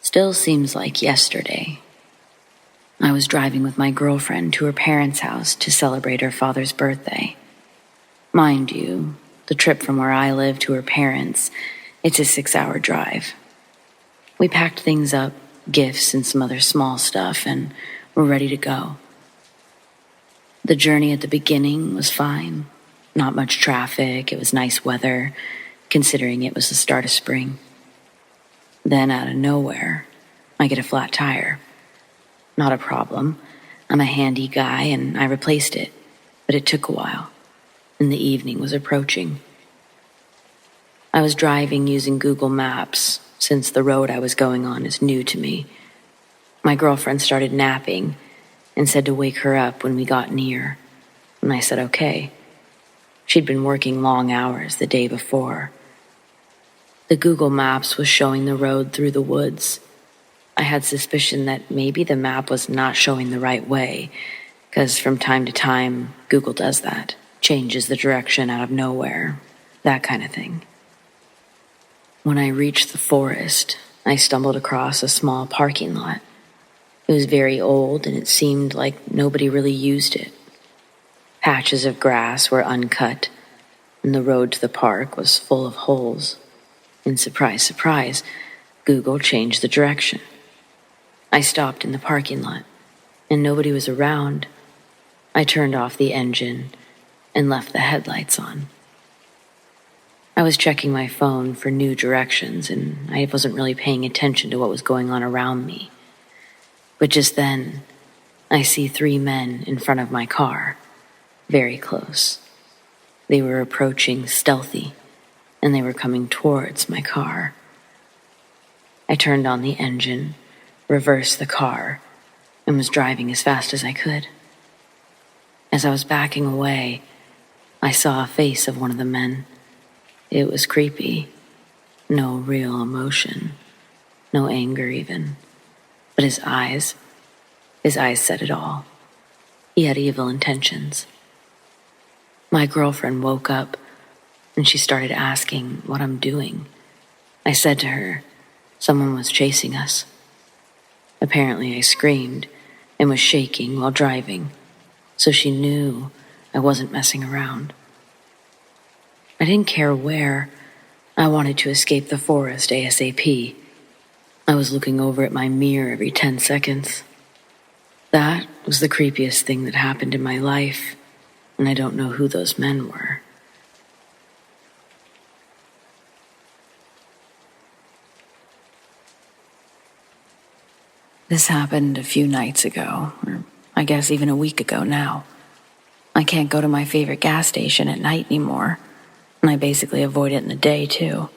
Still seems like yesterday. I was driving with my girlfriend to her parents' house to celebrate her father's birthday. Mind you, the trip from where I live to her parents, it's a 6-hour drive. We packed things up, gifts and some other small stuff, and were ready to go. The journey at the beginning was fine. Not much traffic, it was nice weather, considering it was the start of spring. Then out of nowhere, I get a flat tire. Not a problem. I'm a handy guy and I replaced it, but it took a while, and the evening was approaching. I was driving using Google Maps, since the road I was going on is new to me. My girlfriend started napping and said to wake her up when we got near, and I said okay. She'd been working long hours the day before. The Google Maps was showing the road through the woods. I had suspicion that maybe the map was not showing the right way, because from time to time, Google does that, changes the direction out of nowhere, that kind of thing. When I reached the forest, I stumbled across a small parking lot. It was very old, and it seemed like nobody really used it. Patches of grass were uncut, and the road to the park was full of holes. And surprise, surprise, Google changed the direction. I stopped in the parking lot, and nobody was around. I turned off the engine and left the headlights on. I was checking my phone for new directions, and I wasn't really paying attention to what was going on around me. But just then, I see 3 men in front of my car, very close. They were approaching stealthy, and they were coming towards my car. I turned on the engine, reversed the car, and was driving as fast as I could. As I was backing away, I saw a face of one of the men. It was creepy. No real emotion. No anger even. But his eyes said it all. He had evil intentions. My girlfriend woke up, and she started asking what I'm doing. I said to her, someone was chasing us. Apparently I screamed and was shaking while driving, so she knew I wasn't messing around. I didn't care where. I wanted to escape the forest ASAP. I was looking over at my mirror every 10 seconds. That was the creepiest thing that happened in my life, and I don't know who those men were. This happened a few nights ago, or I guess even a week ago now. I can't go to my favorite gas station at night anymore, and I basically avoid it in the day too.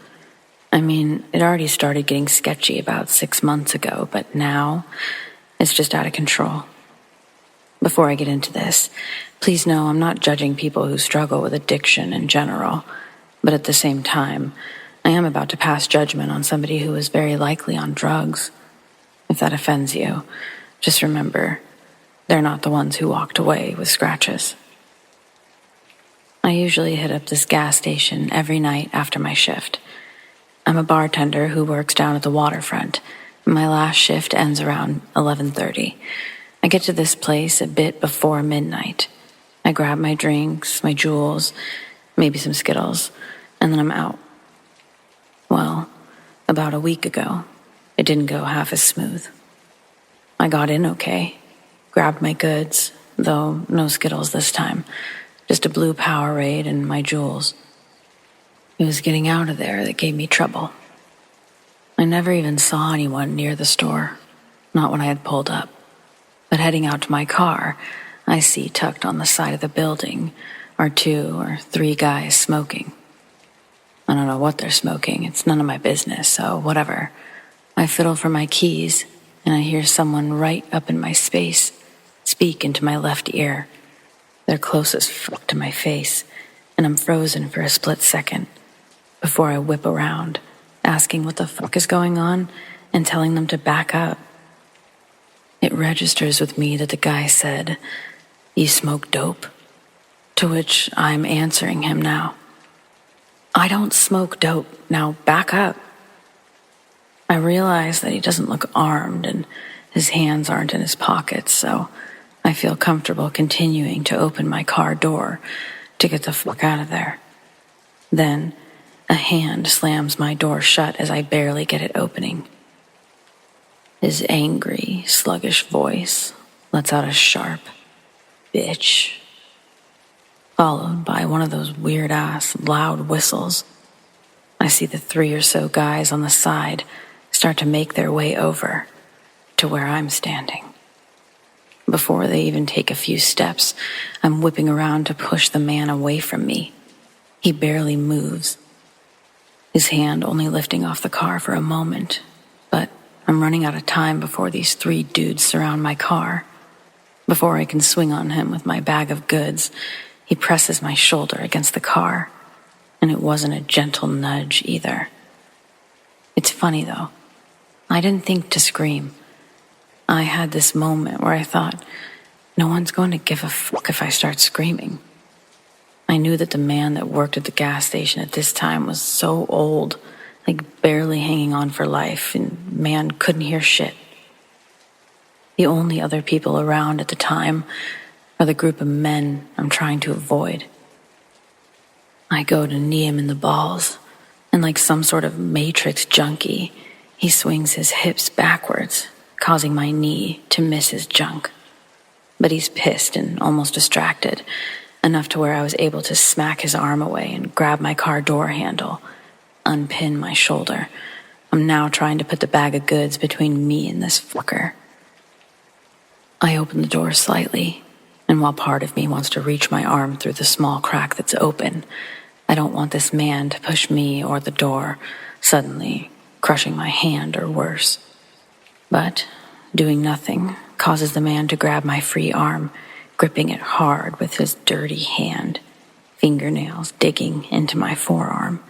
I mean, it already started getting sketchy about 6 months ago, but now it's just out of control. Before I get into this, please know I'm not judging people who struggle with addiction in general, but at the same time, I am about to pass judgment on somebody who is very likely on drugs. If that offends you, just remember, they're not the ones who walked away with scratches. I usually hit up this gas station every night after my shift. I'm a bartender who works down at the waterfront. My last shift ends around 11:30. I get to this place a bit before midnight. I grab my drinks, my jewels, maybe some Skittles, and then I'm out. Well, about a week ago, it didn't go half as smooth. I got in okay, grabbed my goods, though no Skittles this time, just a blue Powerade and my jewels. It was getting out of there that gave me trouble. I never even saw anyone near the store, not when I had pulled up. But heading out to my car, I see tucked on the side of the building are 2 or 3 guys smoking. I don't know what they're smoking, it's none of my business, so whatever. I fiddle for my keys, and I hear someone right up in my space speak into my left ear. They're close as fuck to my face, and I'm frozen for a split second before I whip around, asking what the fuck is going on and telling them to back up. It registers with me that the guy said, "You smoke dope?" To which I'm answering him now, "I don't smoke dope, now back up." I realize that he doesn't look armed and his hands aren't in his pockets, so I feel comfortable continuing to open my car door to get the fuck out of there. Then, a hand slams my door shut as I barely get it opening. His angry, sluggish voice lets out a sharp, "Bitch," followed by one of those weird-ass, loud whistles. I see the 3 or so guys on the side start to make their way over to where I'm standing. Before they even take a few steps, I'm whipping around to push the man away from me. He barely moves, his hand only lifting off the car for a moment, but I'm running out of time before these 3 dudes surround my car. Before I can swing on him with my bag of goods, he presses my shoulder against the car, and it wasn't a gentle nudge either. It's funny though, I didn't think to scream. I had this moment where I thought, no one's going to give a fuck if I start screaming. I knew that the man that worked at the gas station at this time was so old, like barely hanging on for life, and man couldn't hear shit. The only other people around at the time are the group of men I'm trying to avoid. I go to knee him in the balls, and like some sort of Matrix junkie, he swings his hips backwards, causing my knee to miss his junk. But he's pissed and almost distracted, enough to where I was able to smack his arm away and grab my car door handle, unpin my shoulder. I'm now trying to put the bag of goods between me and this fucker. I open the door slightly, and while part of me wants to reach my arm through the small crack that's open, I don't want this man to push me or the door, suddenly crushing my hand or worse. But doing nothing causes the man to grab my free arm, gripping it hard with his dirty hand, fingernails digging into my forearm.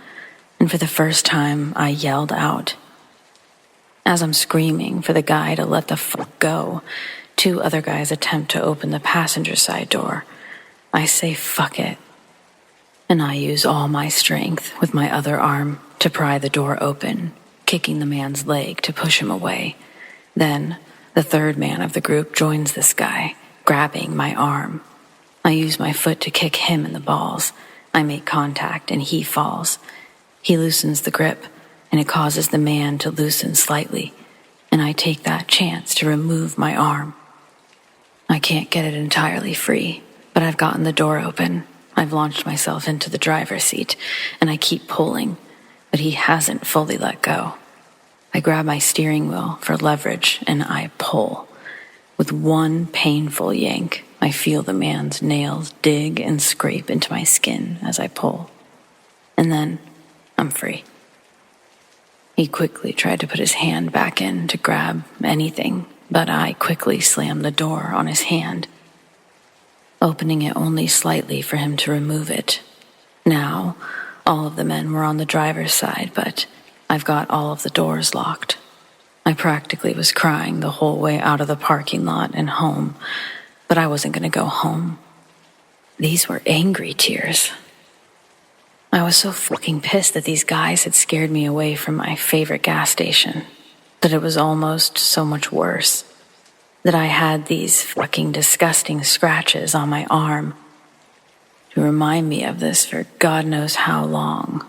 And for the first time, I yelled out. As I'm screaming for the guy to let the fuck go, 2 other guys attempt to open the passenger side door. I say fuck it, and I use all my strength with my other arm to pry the door open, kicking the man's leg to push him away. Then, the 3rd man of the group joins this guy, grabbing my arm. I use my foot to kick him in the balls. I make contact and he falls. He loosens the grip, and it causes the man to loosen slightly, and I take that chance to remove my arm. I can't get it entirely free, but I've gotten the door open. I've launched myself into the driver's seat, and I keep pulling, but he hasn't fully let go. I grab my steering wheel for leverage, and I pull. With one painful yank, I feel the man's nails dig and scrape into my skin as I pull. And then, I'm free. He quickly tried to put his hand back in to grab anything, but I quickly slammed the door on his hand, opening it only slightly for him to remove it. Now, All of the men were on the driver's side, but I've got all of the doors locked. I practically was crying the whole way out of the parking lot and home, but I wasn't going to go home. These were angry tears. I was so fucking pissed that these guys had scared me away from my favorite gas station, that it was almost so much worse, that I had these fucking disgusting scratches on my arm to remind me of this for God knows how long.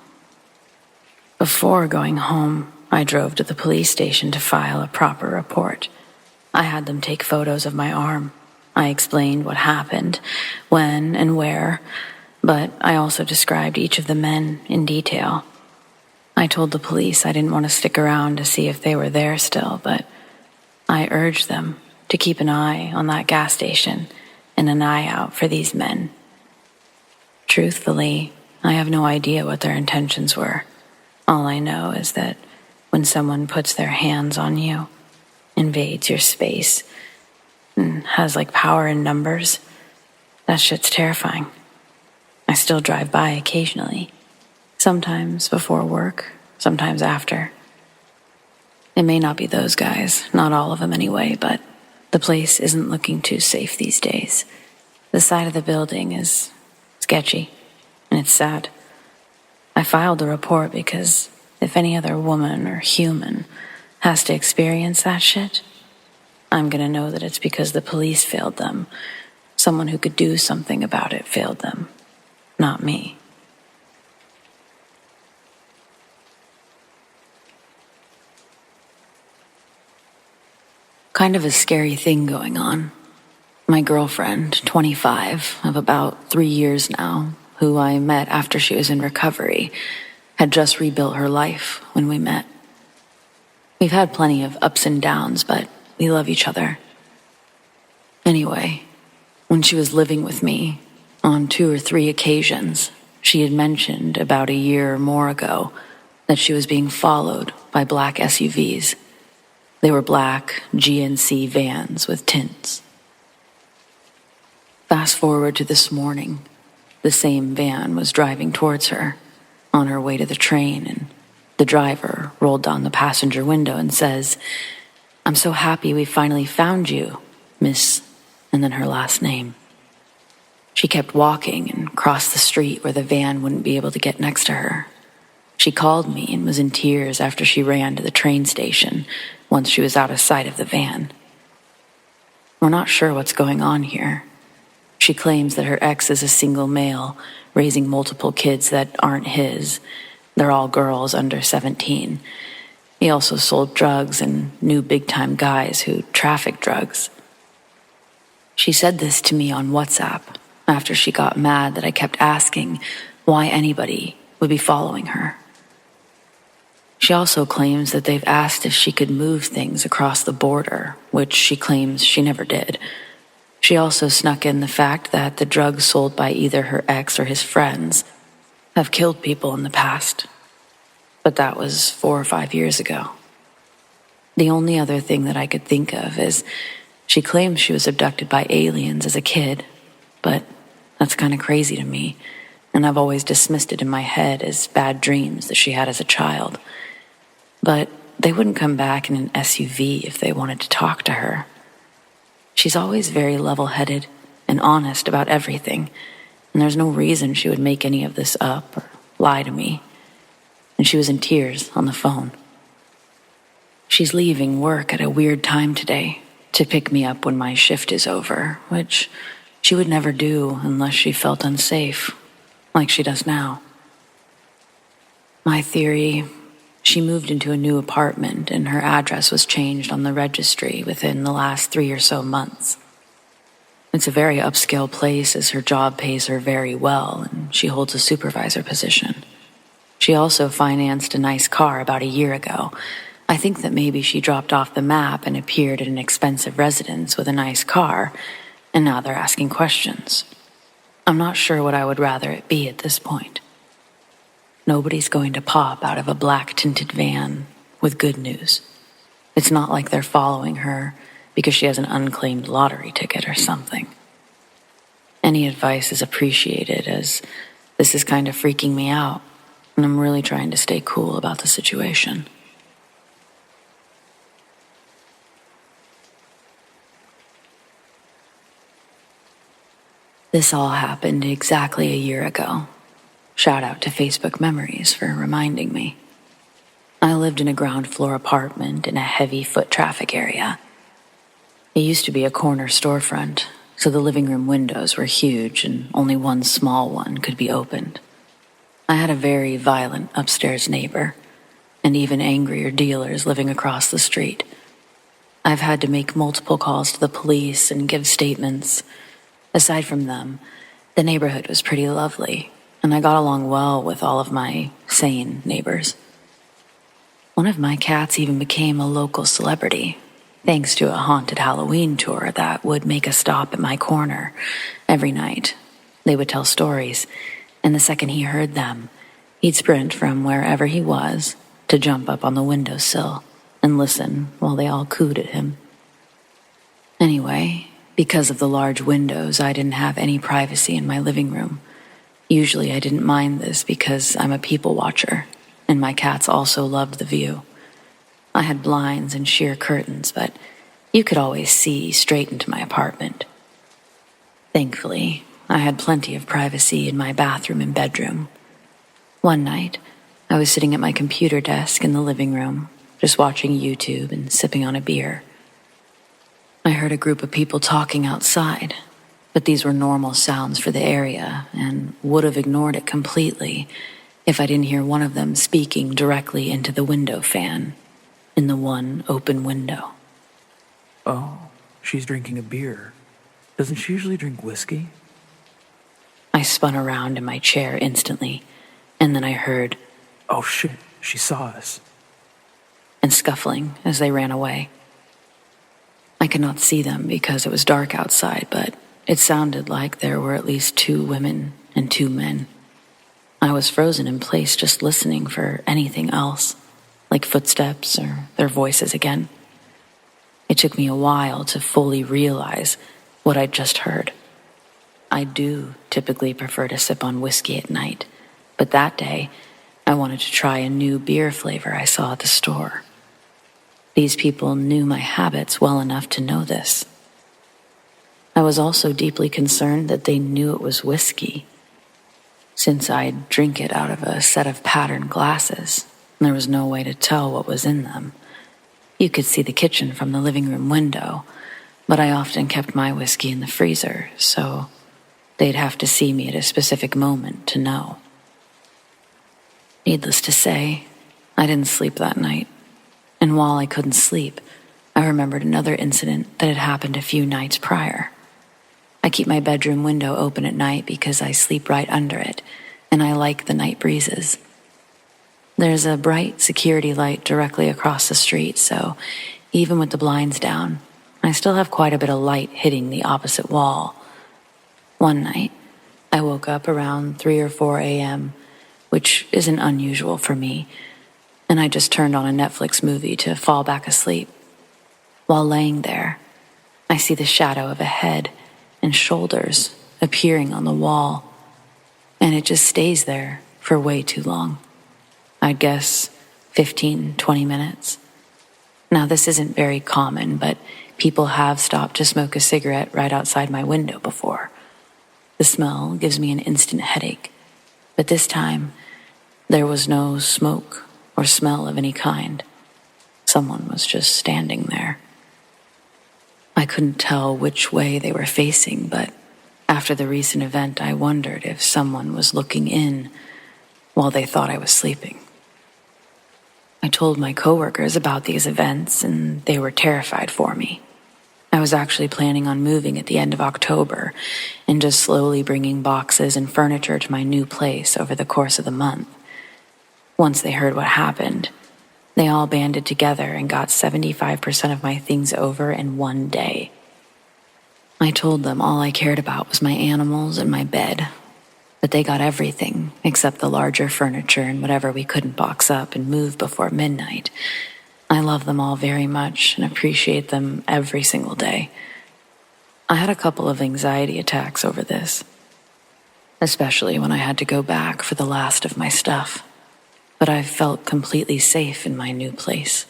Before going home, I drove to the police station to file a proper report. I had them take photos of my arm. I explained what happened, when and where, but I also described each of the men in detail. I told the police I didn't want to stick around to see if they were there still, but I urged them to keep an eye on that gas station and an eye out for these men. Truthfully, I have no idea what their intentions were. All I know is that when someone puts their hands on you, invades your space, and has power in numbers, that shit's terrifying. I still drive by occasionally, sometimes before work, sometimes after. It may not be those guys, not all of them anyway, but the place isn't looking too safe these days. The side of the building is sketchy, and it's sad. I filed the report because if any other woman or human has to experience that shit, I'm gonna know that it's because the police failed them. Someone who could do something about it failed them, not me. Kind of a scary thing going on. My girlfriend, 25, of about 3 years now, who I met after she was in recovery, had just rebuilt her life when we met. We've had plenty of ups and downs, but we love each other. Anyway, when she was living with me, on 2 or 3 occasions, she had mentioned about a year or more ago that she was being followed by black SUVs. They were black GNC vans with tints. Fast forward to this morning, the same van was driving towards her, on her way to the train, and the driver rolled down the passenger window and says, "I'm so happy we finally found you, Miss," and then her last name. She kept walking and crossed the street where the van wouldn't be able to get next to her. She called me and was in tears after she ran to the train station once she was out of sight of the van. We're not sure what's going on here. She claims that her ex is a single male, raising multiple kids that aren't his. They're all girls under 17. He also sold drugs and knew big-time guys who trafficked drugs. She said this to me on WhatsApp after she got mad that I kept asking why anybody would be following her. She also claims that they've asked if she could move things across the border, which she claims she never did. She also snuck in the fact that the drugs sold by either her ex or his friends have killed people in the past. But that was 4 or 5 years ago. The only other thing that I could think of is she claims she was abducted by aliens as a kid, but that's kind of crazy to me, and I've always dismissed it in my head as bad dreams that she had as a child. But they wouldn't come back in an SUV if they wanted to talk to her. She's always very level-headed and honest about everything, and there's no reason she would make any of this up or lie to me. And she was in tears on the phone. She's leaving work at a weird time today to pick me up when my shift is over, which she would never do unless she felt unsafe, like she does now. My theory, she moved into a new apartment and her address was changed on the registry within the last 3 or so months. It's a very upscale place as her job pays her very well and she holds a supervisor position. She also financed a nice car about a year ago. I think that maybe she dropped off the map and appeared at an expensive residence with a nice car, and now they're asking questions. I'm not sure what I would rather it be at this point. Nobody's going to pop out of a black-tinted van with good news. It's not like they're following her because she has an unclaimed lottery ticket or something. Any advice is appreciated, as this is kind of freaking me out. and I'm really trying to stay cool about the situation. This all happened exactly a year ago. Shout out to Facebook Memories for reminding me. I lived in a ground floor apartment in a heavy foot traffic area. It used to be a corner storefront, so the living room windows were huge and only one small one could be opened. I had a very violent upstairs neighbor, and even angrier dealers living across the street. I've had to make multiple calls to the police and give statements. Aside from them, the neighborhood was pretty lovely, and I got along well with all of my sane neighbors. One of my cats even became a local celebrity, thanks to a haunted Halloween tour that would make a stop at my corner every night. They would tell stories, and the second he heard them, he'd sprint from wherever he was to jump up on the windowsill and listen while they all cooed at him. Anyway, because of the large windows, I didn't have any privacy in my living room. Usually I didn't mind this because I'm a people watcher, and my cats also loved the view. I had blinds and sheer curtains, but you could always see straight into my apartment. Thankfully, I had plenty of privacy in my bathroom and bedroom. One night, I was sitting at my computer desk in the living room, just watching YouTube and sipping on a beer. I heard a group of people talking outside, but these were normal sounds for the area and would have ignored it completely if I didn't hear one of them speaking directly into the window fan in the one open window. Oh, she's drinking a beer. Doesn't she usually drink whiskey? I spun around in my chair instantly, and then I heard, "Oh shit, she saw us," and scuffling as they ran away. I could not see them because it was dark outside, but it sounded like there were at least 2 women and 2 men. I was frozen in place just listening for anything else, like footsteps or their voices again. It took me a while to fully realize what I'd just heard. I do typically prefer to sip on whiskey at night, but that day I wanted to try a new beer flavor I saw at the store. These people knew my habits well enough to know this. I was also deeply concerned that they knew it was whiskey, since I'd drink it out of a set of patterned glasses, and there was no way to tell what was in them. You could see the kitchen from the living room window, but I often kept my whiskey in the freezer, so they'd have to see me at a specific moment to know. Needless to say, I didn't sleep that night. And while I couldn't sleep, I remembered another incident that had happened a few nights prior. I keep my bedroom window open at night because I sleep right under it, and I like the night breezes. There's a bright security light directly across the street, so even with the blinds down, I still have quite a bit of light hitting the opposite wall. One night, I woke up around 3 or 4 a.m., which isn't unusual for me, and I just turned on a Netflix movie to fall back asleep. While laying there, I see the shadow of a head and shoulders appearing on the wall, and it just stays there for way too long. I'd guess 15, 20 minutes. Now, this isn't very common, but people have stopped to smoke a cigarette right outside my window before. The smell gives me an instant headache, but this time, there was no smoke or smell of any kind. Someone was just standing there. I couldn't tell which way they were facing, but after the recent event, I wondered if someone was looking in while they thought I was sleeping. I told my coworkers about these events, and they were terrified for me. I was actually planning on moving at the end of October and just slowly bringing boxes and furniture to my new place over the course of the month. Once they heard what happened, they all banded together and got 75% of my things over in one day. I told them all I cared about was my animals and my bed, but they got everything except the larger furniture and whatever we couldn't box up and move before midnight. I love them all very much and appreciate them every single day. I had a couple of anxiety attacks over this, especially when I had to go back for the last of my stuff. but I've felt completely safe in my new place.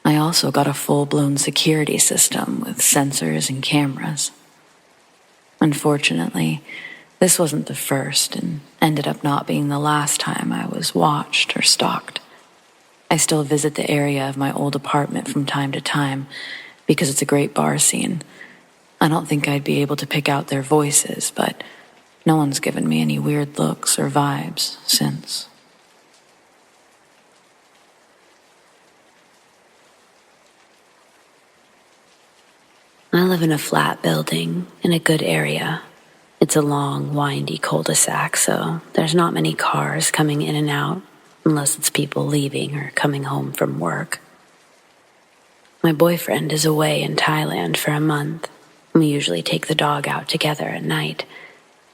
I also got a full-blown security system with sensors and cameras. Unfortunately, this wasn't the first and ended up not being the last time I was watched or stalked. I still visit the area of my old apartment from time to time because it's a great bar scene. I don't think I'd be able to pick out their voices, but no one's given me any weird looks or vibes since. I live in a flat building in a good area. It's a long, windy cul-de-sac, so there's not many cars coming in and out, unless it's people leaving or coming home from work. My boyfriend is away in Thailand for a month. We usually take the dog out together at night.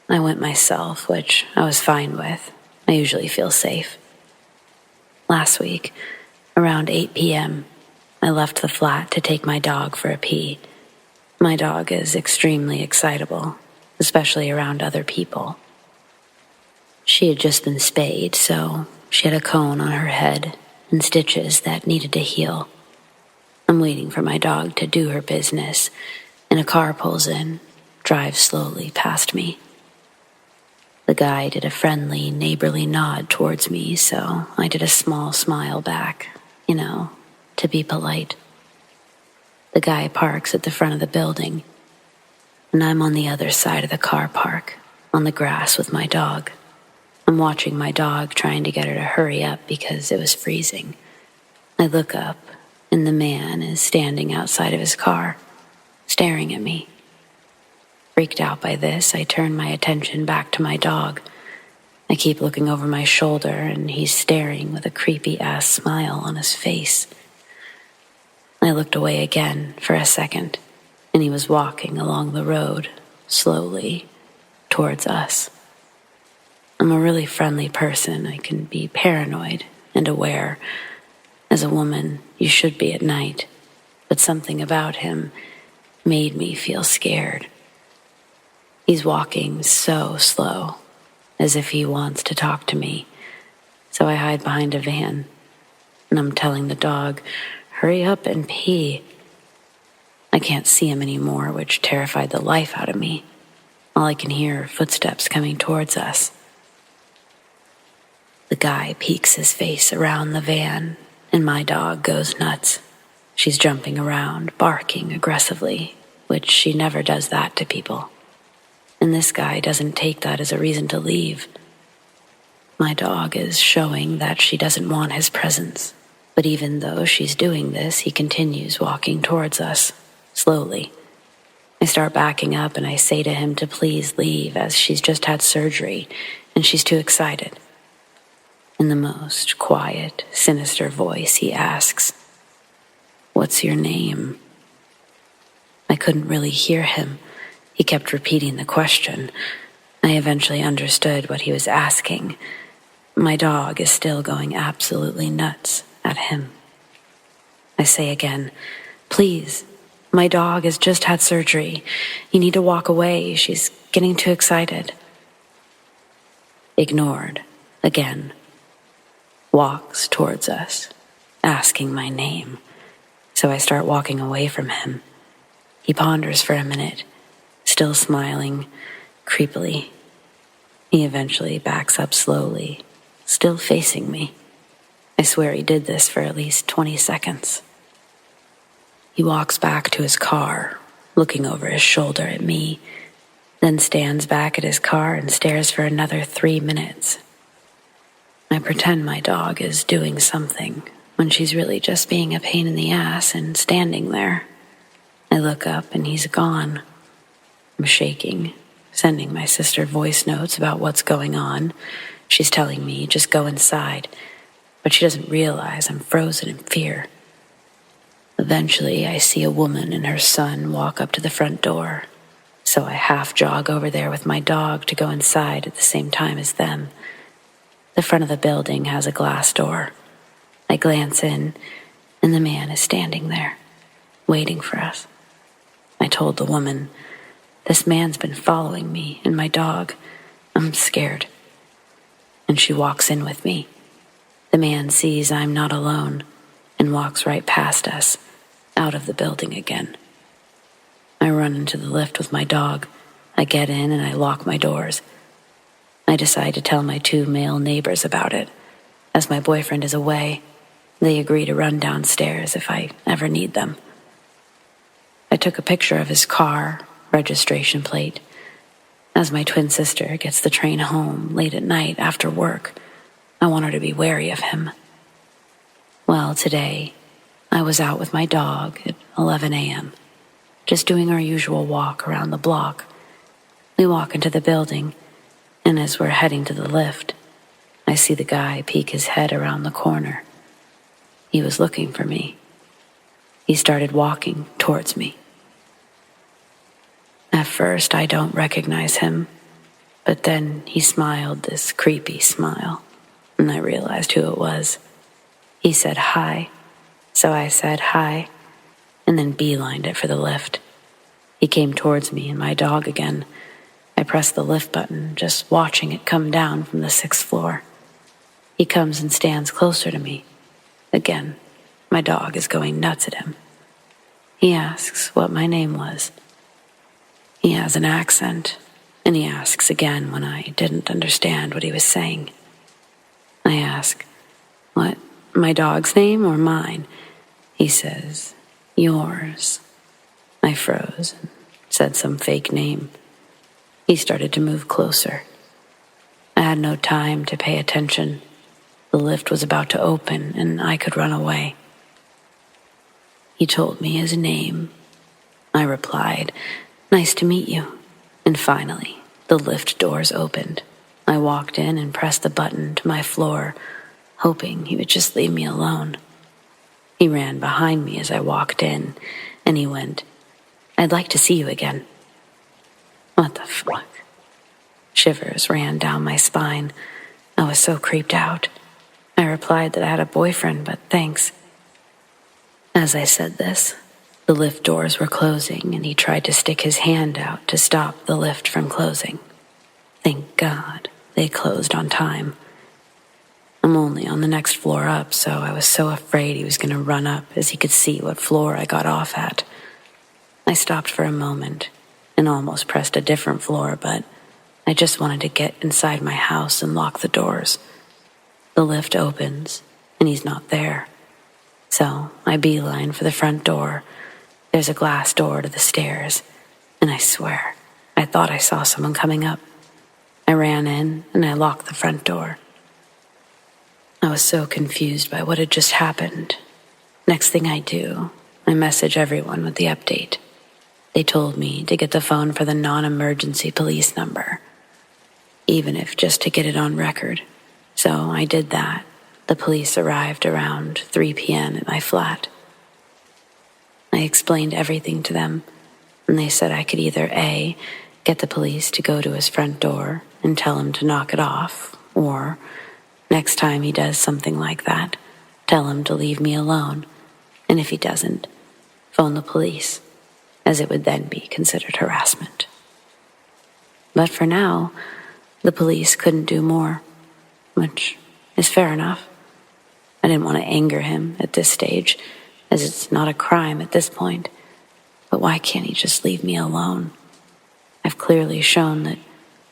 I went myself, which I was fine with. I usually feel safe. Last week, around 8 p.m., I left the flat to take my dog for a pee. My dog is extremely excitable, especially around other people. She had just been spayed, so she had a cone on her head and stitches that needed to heal. I'm waiting for my dog to do her business, and a car pulls in, drives slowly past me. The guy did a friendly, neighborly nod towards me, so I did a small smile back, to be polite. The guy parks at the front of the building, and I'm on the other side of the car park, on the grass with my dog. I'm watching my dog, trying to get her to hurry up because it was freezing. I look up, and the man is standing outside of his car, staring at me. Freaked out by this, I turn my attention back to my dog. I keep looking over my shoulder, and he's staring with a creepy-ass smile on his face. I looked away again for a second, and he was walking along the road, slowly, towards us. I'm a really friendly person. I can be paranoid and aware. As a woman, you should be at night, but something about him made me feel scared. He's walking so slow, as if he wants to talk to me, so I hide behind a van, and I'm telling the dog, "Hurry up and pee." I can't see him anymore, which terrified the life out of me. All I can hear are footsteps coming towards us. The guy peeks his face around the van, and my dog goes nuts. She's jumping around, barking aggressively, which she never does that to people. And this guy doesn't take that as a reason to leave. My dog is showing that she doesn't want his presence. But even though she's doing this, he continues walking towards us, slowly. I start backing up and I say to him to please leave, as she's just had surgery and she's too excited. In the most quiet, sinister voice, he asks, "What's your name?" I couldn't really hear him. He kept repeating the question. I eventually understood what he was asking. My dog is still going absolutely nuts at him. I say again, "Please, my dog has just had surgery. You need to walk away. She's getting too excited." Ignored, again. Walks towards us, asking my name. So I start walking away from him. He ponders for a minute, still smiling, creepily. He eventually backs up slowly, still facing me. I swear he did this for at least 20 seconds. He walks back to his car, looking over his shoulder at me, then stands back at his car and stares for another 3 minutes. I pretend my dog is doing something when she's really just being a pain in the ass and standing there. I look up and he's gone. I'm shaking, sending my sister voice notes about what's going on. She's telling me, "Just go inside." But she doesn't realize I'm frozen in fear. Eventually, I see a woman and her son walk up to the front door, so I half jog over there with my dog to go inside at the same time as them. The front of the building has a glass door. I glance in, and the man is standing there, waiting for us. I told the woman, "This man's been following me and my dog. I'm scared." And she walks in with me. The man sees I'm not alone and walks right past us, out of the building again. I run into the lift with my dog. I get in and I lock my doors. I decide to tell my 2 male neighbors about it. As my boyfriend is away, they agree to run downstairs if I ever need them. I took a picture of his car, registration plate. As my twin sister gets the train home late at night after work, I want her to be wary of him. Well, today, I was out with my dog at 11 a.m., just doing our usual walk around the block. We walk into the building, and as we're heading to the lift, I see the guy peek his head around the corner. He was looking for me. He started walking towards me. At first, I don't recognize him, but then he smiled this creepy smile, and I realized who it was. He said hi, so I said hi, and then beelined it for the lift. He came towards me and my dog again. I pressed the lift button, just watching it come down from the 6th floor. He comes and stands closer to me. Again, my dog is going nuts at him. He asks what my name was. He has an accent, and he asks again when I didn't understand what he was saying. I ask, what, my dog's name or mine? He says, yours. I froze and said some fake name. He started to move closer. I had no time to pay attention. The lift was about to open, and I could run away. He told me his name. I replied, nice to meet you. And finally, the lift doors opened. I walked in and pressed the button to my floor, hoping he would just leave me alone. He ran behind me as I walked in, and he went, I'd like to see you again. What the fuck? Shivers ran down my spine. I was so creeped out. I replied that I had a boyfriend, but thanks. As I said this, the lift doors were closing, and he tried to stick his hand out to stop the lift from closing. Thank God they closed on time. I'm only on the next floor up, so I was so afraid he was going to run up as he could see what floor I got off at. I stopped for a moment and almost pressed a different floor, but I just wanted to get inside my house and lock the doors. The lift opens, and he's not there. So I beeline for the front door. There's a glass door to the stairs, and I swear, I thought I saw someone coming up. I ran in, and I locked the front door. I was so confused by what had just happened. Next thing I do, I message everyone with the update. They told me to get the phone for the non-emergency police number, even if just to get it on record. So I did that. The police arrived around 3 p.m. at my flat. I explained everything to them, and they said I could either A, get the police to go to his front door and tell him to knock it off, or next time he does something like that, tell him to leave me alone, and if he doesn't, phone the police, as it would then be considered harassment. But for now, the police couldn't do more, which is fair enough. I didn't want to anger him at this stage, as it's not a crime at this point. But why can't he just leave me alone? I've clearly shown that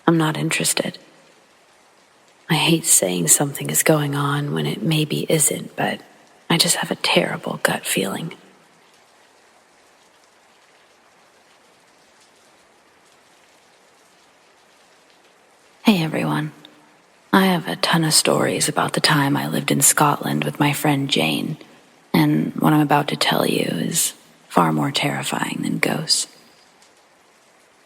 I'm not interested. I hate saying something is going on when it maybe isn't, but I just have a terrible gut feeling. Hey everyone. I have a ton of stories about the time I lived in Scotland with my friend Jane, and what I'm about to tell you is far more terrifying than ghosts.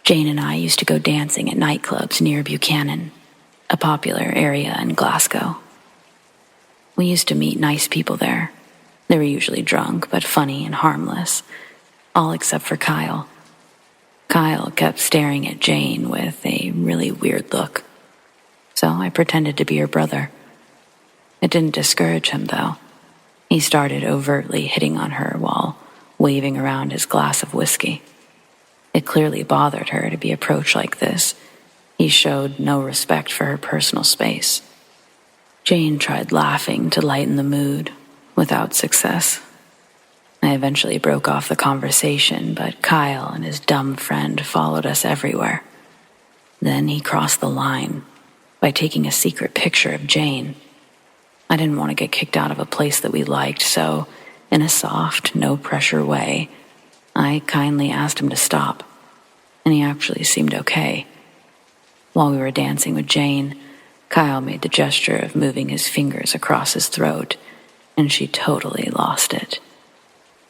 Jane and I used to go dancing at nightclubs near Buchanan, a popular area in Glasgow. We used to meet nice people there. They were usually drunk, but funny and harmless, all except for Kyle. Kyle kept staring at Jane with a really weird look. So I pretended to be her brother. It didn't discourage him, though. He started overtly hitting on her while waving around his glass of whiskey. It clearly bothered her to be approached like this. He showed no respect for her personal space. Jane tried laughing to lighten the mood, without success. I eventually broke off the conversation, but Kyle and his dumb friend followed us everywhere. Then he crossed the line by taking a secret picture of Jane. I didn't want to get kicked out of a place that we liked, so in a soft, no-pressure way, I kindly asked him to stop, and he actually seemed okay. While we were dancing with Jane, Kyle made the gesture of moving his fingers across his throat, and she totally lost it.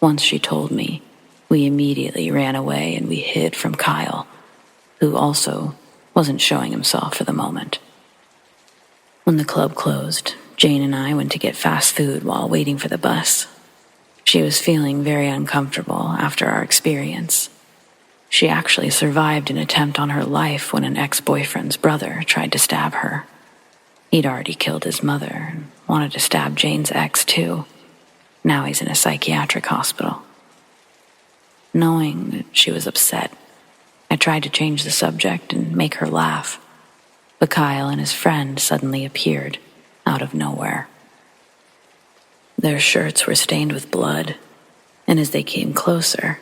Once she told me, we immediately ran away and we hid from Kyle, who also wasn't showing himself for the moment. When the club closed, Jane and I went to get fast food while waiting for the bus. She was feeling very uncomfortable after our experience. She actually survived an attempt on her life when an ex-boyfriend's brother tried to stab her. He'd already killed his mother and wanted to stab Jane's ex too. Now he's in a psychiatric hospital. Knowing that she was upset, I tried to change the subject and make her laugh, but Kyle and his friend suddenly appeared out of nowhere. Their shirts were stained with blood, and as they came closer,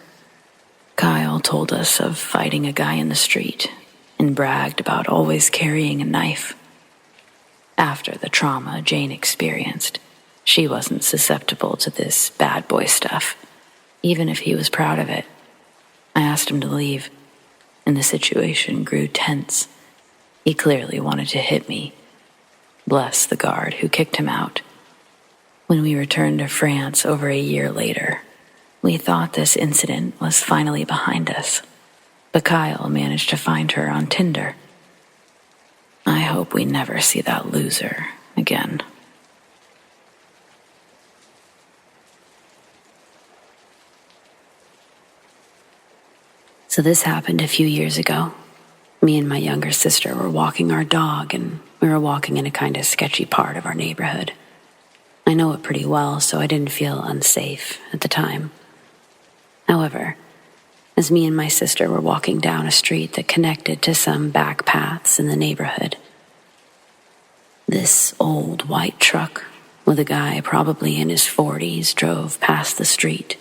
Kyle told us of fighting a guy in the street and bragged about always carrying a knife. After the trauma Jane experienced, she wasn't susceptible to this bad boy stuff, even if he was proud of it. I asked him to leave, and the situation grew tense. He clearly wanted to hit me. Bless the guard who kicked him out. When we returned to France over a year later, we thought this incident was finally behind us, but Kyle managed to find her on Tinder. I hope we never see that loser again. So this happened a few years ago. Me and my younger sister were walking our dog, and we were walking in a kind of sketchy part of our neighborhood. I know it pretty well, so I didn't feel unsafe at the time. However, as me and my sister were walking down a street that connected to some back paths in the neighborhood, this old white truck with a guy probably in his 40s drove past the street,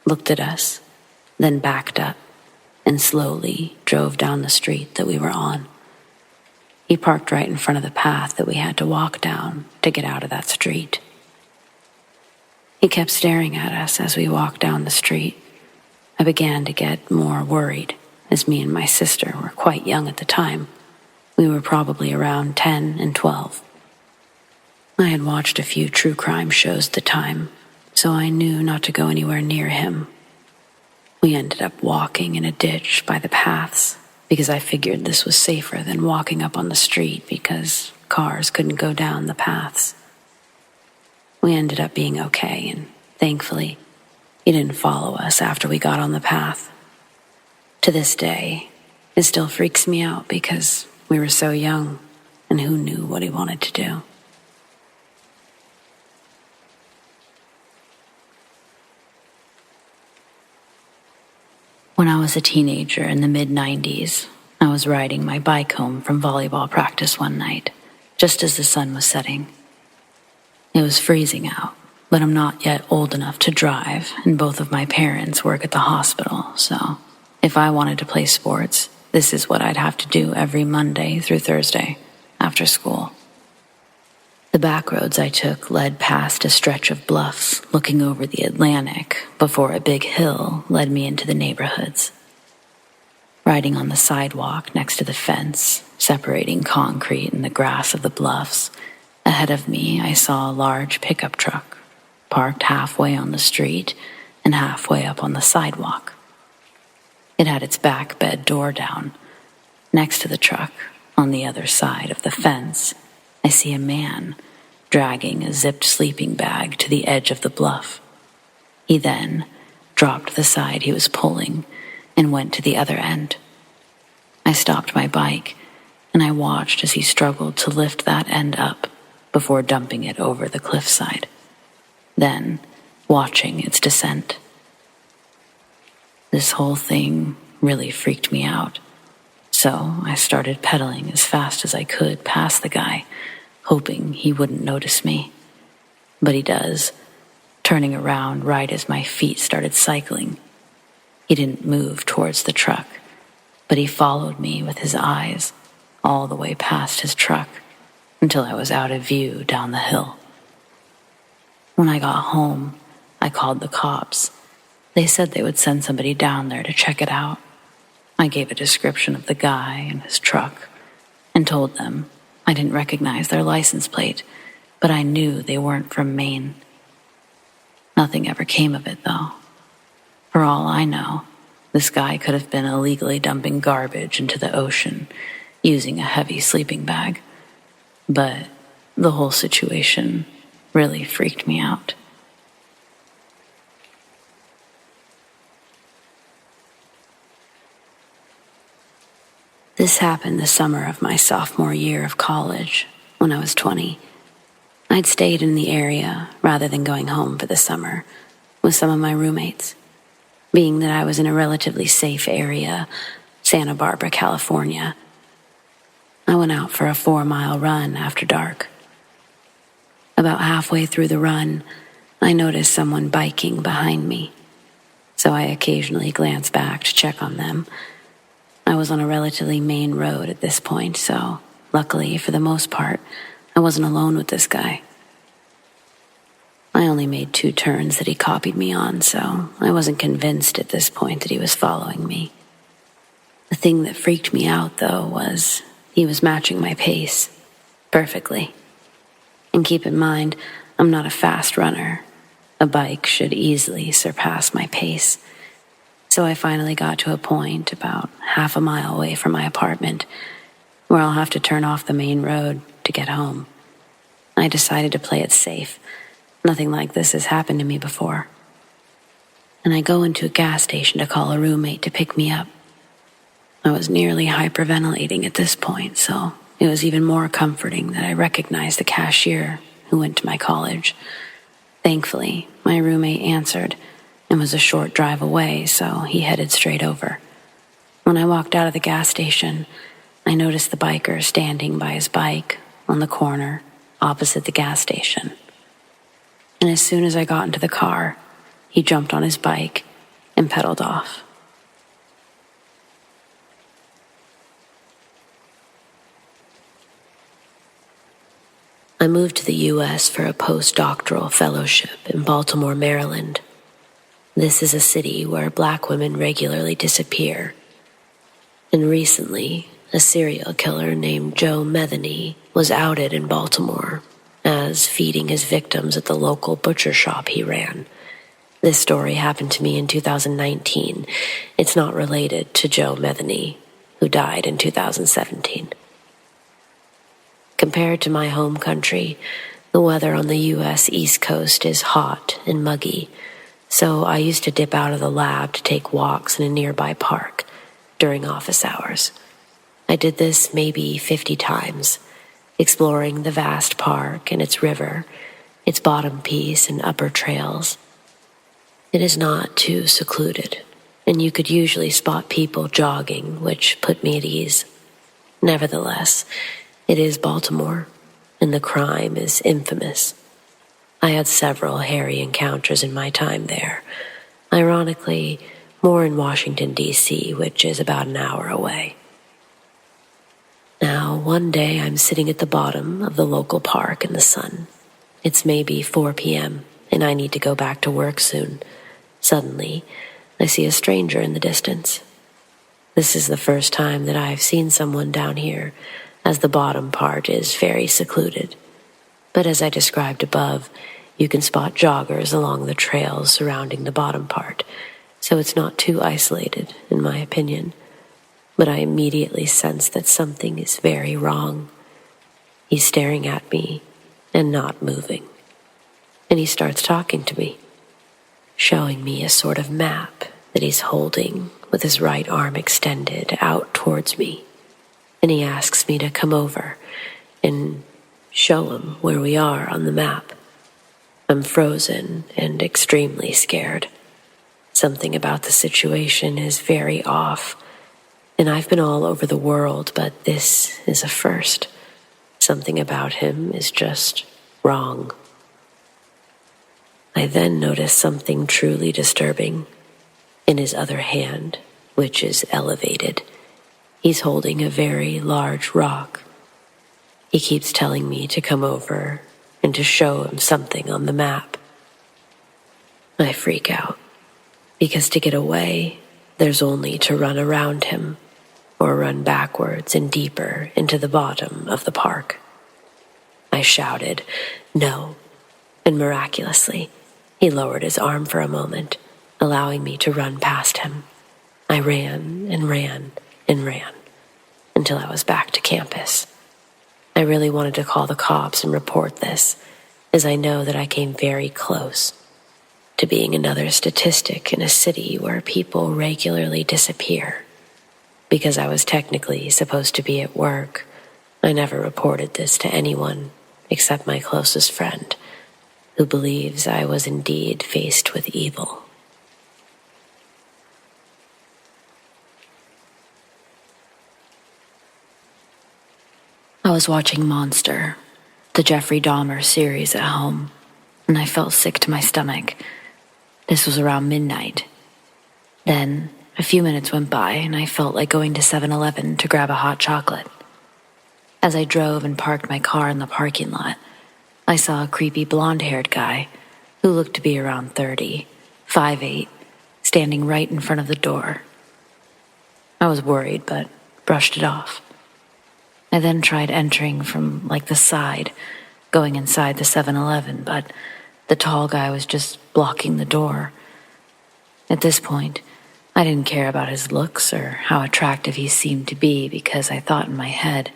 looked at us, then backed up, and slowly drove down the street that we were on. He parked right in front of the path that we had to walk down to get out of that street. He kept staring at us as we walked down the street. I began to get more worried, as me and my sister were quite young at the time. We were probably around 10 and 12. I had watched a few true crime shows at the time, so I knew not to go anywhere near him. We ended up walking in a ditch by the paths because I figured this was safer than walking up on the street because cars couldn't go down the paths. We ended up being okay, and thankfully, he didn't follow us after we got on the path. To this day, it still freaks me out because we were so young, and who knew what he wanted to do. When I was a teenager in the mid-90s, I was riding my bike home from volleyball practice one night, just as the sun was setting. It was freezing out, but I'm not yet old enough to drive, and both of my parents work at the hospital, so if I wanted to play sports, this is what I'd have to do every Monday through Thursday after school. The back roads I took led past a stretch of bluffs looking over the Atlantic before a big hill led me into the neighborhoods. Riding on the sidewalk next to the fence, separating concrete and the grass of the bluffs, ahead of me I saw a large pickup truck, parked halfway on the street and halfway up on the sidewalk. It had its back bed door down. Next to the truck, on the other side of the fence, I see a man dragging a zipped sleeping bag to the edge of the bluff. He then dropped the side he was pulling and went to the other end. I stopped my bike and I watched as he struggled to lift that end up before dumping it over the cliffside, then watching its descent. This whole thing really freaked me out, so I started pedaling as fast as I could past the guy, hoping he wouldn't notice me. But he does, turning around right as my feet started cycling. He didn't move towards the truck, but he followed me with his eyes all the way past his truck until I was out of view down the hill. When I got home, I called the cops. They said they would send somebody down there to check it out. I gave a description of the guy and his truck and told them I didn't recognize their license plate, but I knew they weren't from Maine. Nothing ever came of it, though. For all I know, this guy could have been illegally dumping garbage into the ocean using a heavy sleeping bag. But the whole situation really freaked me out. This happened the summer of my sophomore year of college, when I was 20. I'd stayed in the area rather than going home for the summer with some of my roommates. Being that I was in a relatively safe area, Santa Barbara, California, I went out for a 4-mile run after dark. About halfway through the run, I noticed someone biking behind me, so I occasionally glanced back to check on them. I was on a relatively main road at this point, so luckily, for the most part, I wasn't alone with this guy. I only made 2 turns that he copied me on, so I wasn't convinced at this point that he was following me. The thing that freaked me out, though, was he was matching my pace perfectly. And keep in mind, I'm not a fast runner. A bike should easily surpass my pace. So I finally got to a point about half a mile away from my apartment where I'll have to turn off the main road to get home. I decided to play it safe. Nothing like this has happened to me before. And I go into a gas station to call a roommate to pick me up. I was nearly hyperventilating at this point, so it was even more comforting that I recognized the cashier who went to my college. Thankfully, my roommate answered and was a short drive away, so he headed straight over. When I walked out of the gas station, I noticed the biker standing by his bike on the corner opposite the gas station. And as soon as I got into the car, he jumped on his bike and pedaled off. I moved to the U.S. for a postdoctoral fellowship in Baltimore, Maryland. This is a city where Black women regularly disappear. And recently, a serial killer named Joe Metheny was outed in Baltimore as feeding his victims at the local butcher shop he ran. This story happened to me in 2019. It's not related to Joe Metheny, who died in 2017. Compared to my home country, the weather on the U.S. East Coast is hot and muggy, so I used to dip out of the lab to take walks in a nearby park during office hours. I did this maybe 50 times, exploring the vast park and its river, its bottom piece and upper trails. It is not too secluded, and you could usually spot people jogging, which put me at ease. Nevertheless, it is Baltimore, and the crime is infamous. I had several hairy encounters in my time there. Ironically, more in Washington, D.C., which is about an hour away. Now, one day I'm sitting at the bottom of the local park in the sun. It's maybe 4 p.m., and I need to go back to work soon. Suddenly, I see a stranger in the distance. This is the first time that I've seen someone down here, as the bottom part is very secluded. But as I described above, you can spot joggers along the trails surrounding the bottom part, so it's not too isolated, in my opinion. But I immediately sense that something is very wrong. He's staring at me and not moving. And he starts talking to me, showing me a sort of map that he's holding with his right arm extended out towards me. And he asks me to come over and show him where we are on the map. I'm frozen and extremely scared. Something about the situation is very off, and I've been all over the world, but this is a first. something about him is just wrong. I then notice something truly disturbing. In his other hand, which is elevated, he's holding a very large rock. He keeps telling me to come over and to show him something on the map. I freak out, because to get away, there's only to run around him or run backwards and deeper into the bottom of the park. I shouted, "No," and miraculously, he lowered his arm for a moment, allowing me to run past him. I ran and ran and ran until I was back to campus. I really wanted to call the cops and report this, as I know that I came very close to being another statistic in a city where people regularly disappear. Because I was technically supposed to be at work, I never reported this to anyone except my closest friend, who believes I was indeed faced with evil. I was watching Monster, the Jeffrey Dahmer series at home, and I felt sick to my stomach. This was around midnight. Then, a few minutes went by and I felt like going to 7-Eleven to grab a hot chocolate. As I drove and parked my car in the parking lot, I saw a creepy blonde-haired guy who looked to be around 30, 5'8", standing right in front of the door. I was worried, but brushed it off. I then tried entering from the side, going inside the 7-Eleven, but the tall guy was just blocking the door. At this point, I didn't care about his looks or how attractive he seemed to be, because I thought in my head,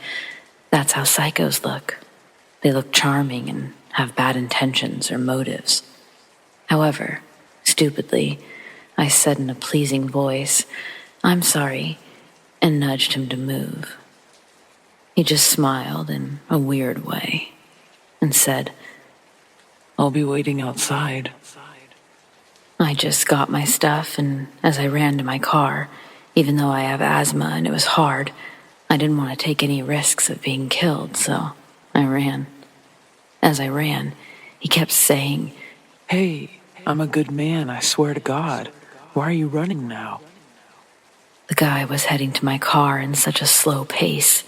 that's how psychos look. They look charming and have bad intentions or motives. However, stupidly, I said in a pleasing voice, "I'm sorry," and nudged him to move. He just smiled in a weird way and said, "I'll be waiting outside." I just got my stuff, and as I ran to my car, even though I have asthma and it was hard, I didn't want to take any risks of being killed, so I ran. As I ran, he kept saying, "Hey, I'm a good man, I swear to God. Why are you running now?" The guy was heading to my car in such a slow pace,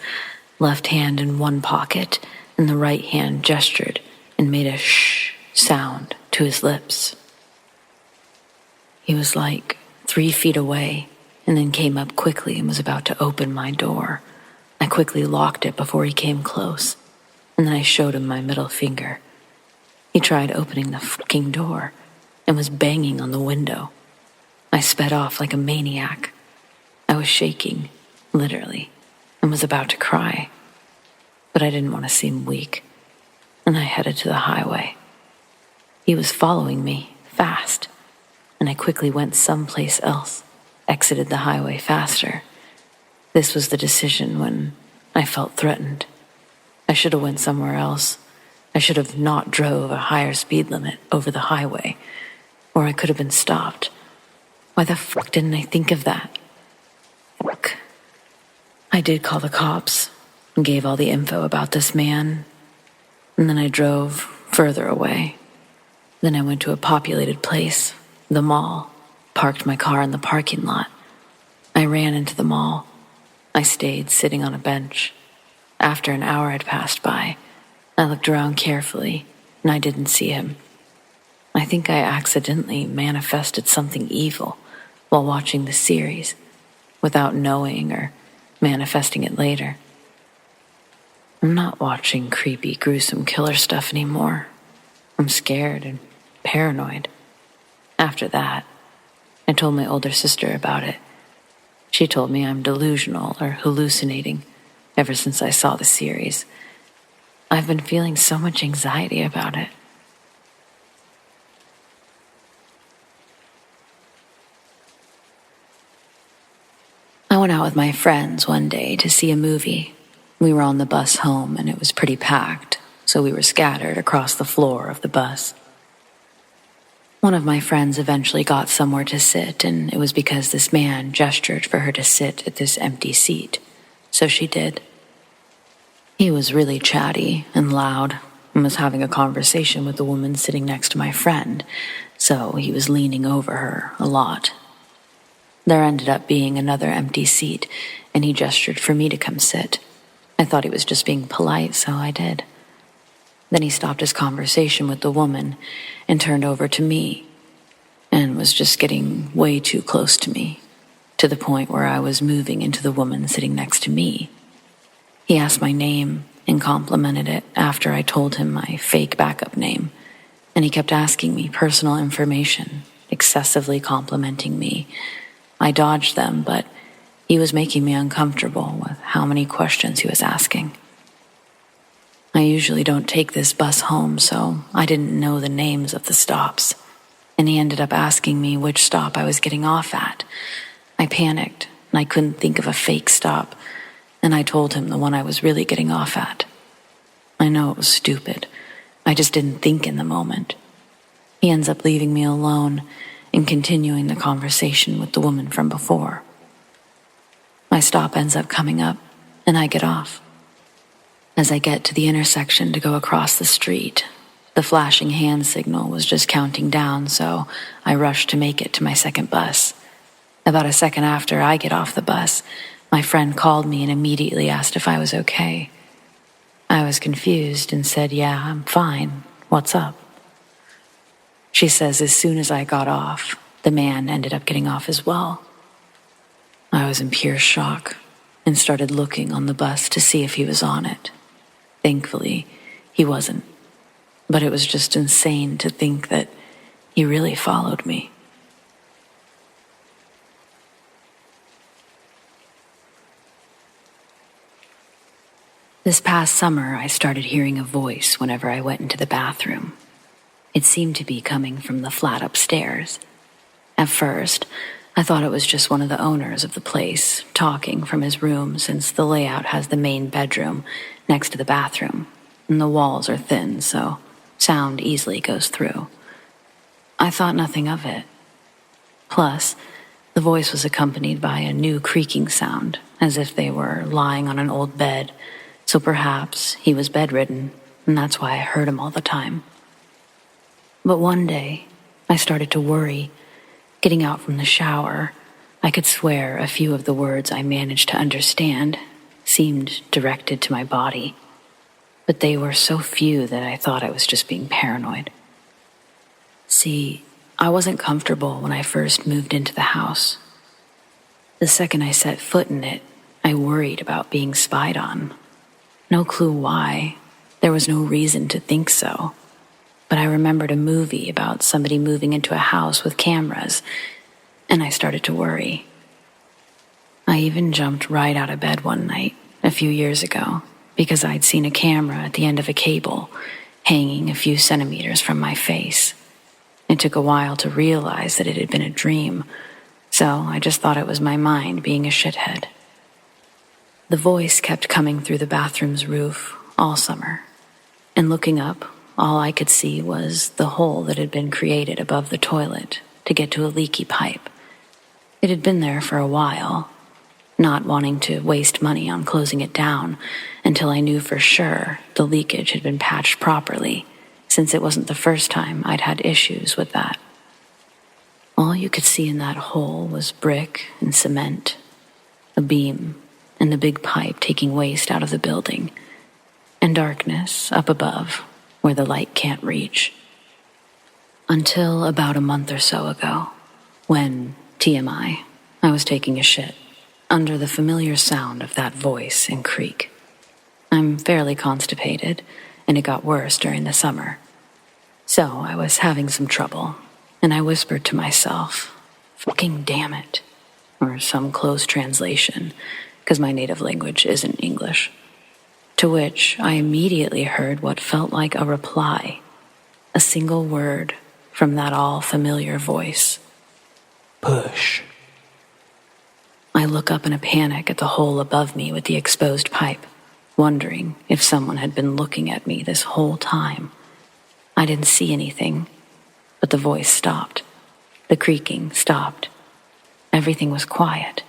left hand in one pocket, and the right hand gestured and made a shh sound to his lips. He was 3 feet away, and then came up quickly and was about to open my door. I quickly locked it before he came close, and then I showed him my middle finger. He tried opening the fucking door and was banging on the window. I sped off like a maniac. I was shaking, literally, and was about to cry, but I didn't want to seem weak, and I headed to the highway. He was following me, fast, and I quickly went someplace else, exited the highway faster. This was the decision when I felt threatened. I should have went somewhere else. I should have not drove a higher speed limit over the highway, or I could have been stopped. Why the fuck didn't I think of that? Fuck. I did call the cops and gave all the info about this man, and then I drove further away. Then I went to a populated place, the mall, parked my car in the parking lot. I ran into the mall. I stayed sitting on a bench. After an hour had passed by, I looked around carefully, and I didn't see him. I think I accidentally manifested something evil while watching the series, without knowing or manifesting it later. I'm not watching creepy, gruesome killer stuff anymore. I'm scared and paranoid. After that, I told my older sister about it. She told me I'm delusional or hallucinating ever since I saw the series. I've been feeling so much anxiety about it. I went out with my friends one day to see a movie. We were on the bus home and it was pretty packed, so we were scattered across the floor of the bus. One of my friends eventually got somewhere to sit, and it was because this man gestured for her to sit at this empty seat, so she did. He was really chatty and loud and was having a conversation with the woman sitting next to my friend, so he was leaning over her a lot. There ended up being another empty seat, and he gestured for me to come sit. I thought he was just being polite, so I did. Then he stopped his conversation with the woman and turned over to me, and was just getting way too close to me, to the point where I was moving into the woman sitting next to me. He asked my name and complimented it after I told him my fake backup name, and he kept asking me personal information, excessively complimenting me. I dodged them, but he was making me uncomfortable with how many questions he was asking. I usually don't take this bus home, so I didn't know the names of the stops, and he ended up asking me which stop I was getting off at. I panicked, and I couldn't think of a fake stop, and I told him the one I was really getting off at. I know it was stupid. I just didn't think in the moment. He ends up leaving me alone and continuing the conversation with the woman from before. My stop ends up coming up, and I get off. As I get to the intersection to go across the street, the flashing hand signal was just counting down, so I rushed to make it to my second bus. About a second after I get off the bus, my friend called me and immediately asked if I was okay. I was confused and said, "Yeah, I'm fine. What's up?" She says as soon as I got off, the man ended up getting off as well. I was in pure shock and started looking on the bus to see if he was on it. Thankfully, he wasn't, but it was just insane to think that he really followed me. This past summer, I started hearing a voice whenever I went into the bathroom. It seemed to be coming from the flat upstairs. At first, I thought it was just one of the owners of the place talking from his room, since the layout has the main bedroom next to the bathroom, and the walls are thin, so sound easily goes through. I thought nothing of it. Plus, the voice was accompanied by a new creaking sound, as if they were lying on an old bed, so perhaps he was bedridden, and that's why I heard him all the time. But one day, I started to worry. Getting out from the shower, I could swear a few of the words I managed to understand seemed directed to my body, but they were so few that I thought I was just being paranoid. See, I wasn't comfortable when I first moved into the house. The second I set foot in it, I worried about being spied on. No clue why. There was no reason to think so. But I remembered a movie about somebody moving into a house with cameras, and I started to worry. I even jumped right out of bed one night, a few years ago, because I'd seen a camera at the end of a cable, hanging a few centimeters from my face. It took a while to realize that it had been a dream, so I just thought it was my mind being a shithead. The voice kept coming through the bathroom's roof all summer, and looking up, all I could see was the hole that had been created above the toilet to get to a leaky pipe. It had been there for a while, not wanting to waste money on closing it down until I knew for sure the leakage had been patched properly, since it wasn't the first time I'd had issues with that. All you could see in that hole was brick and cement, a beam, and the big pipe taking waste out of the building, and darkness up above where the light can't reach. Until about a month or so ago, when, TMI, I was taking a shit under the familiar sound of that voice and creak. I'm fairly constipated, and it got worse during the summer. So I was having some trouble, and I whispered to myself, "Fucking damn it," or some close translation, because my native language isn't English. To which I immediately heard what felt like a reply, a single word from that all-familiar voice. Push. I look up in a panic at the hole above me with the exposed pipe, wondering if someone had been looking at me this whole time. I didn't see anything, but the voice stopped. The creaking stopped. Everything was quiet.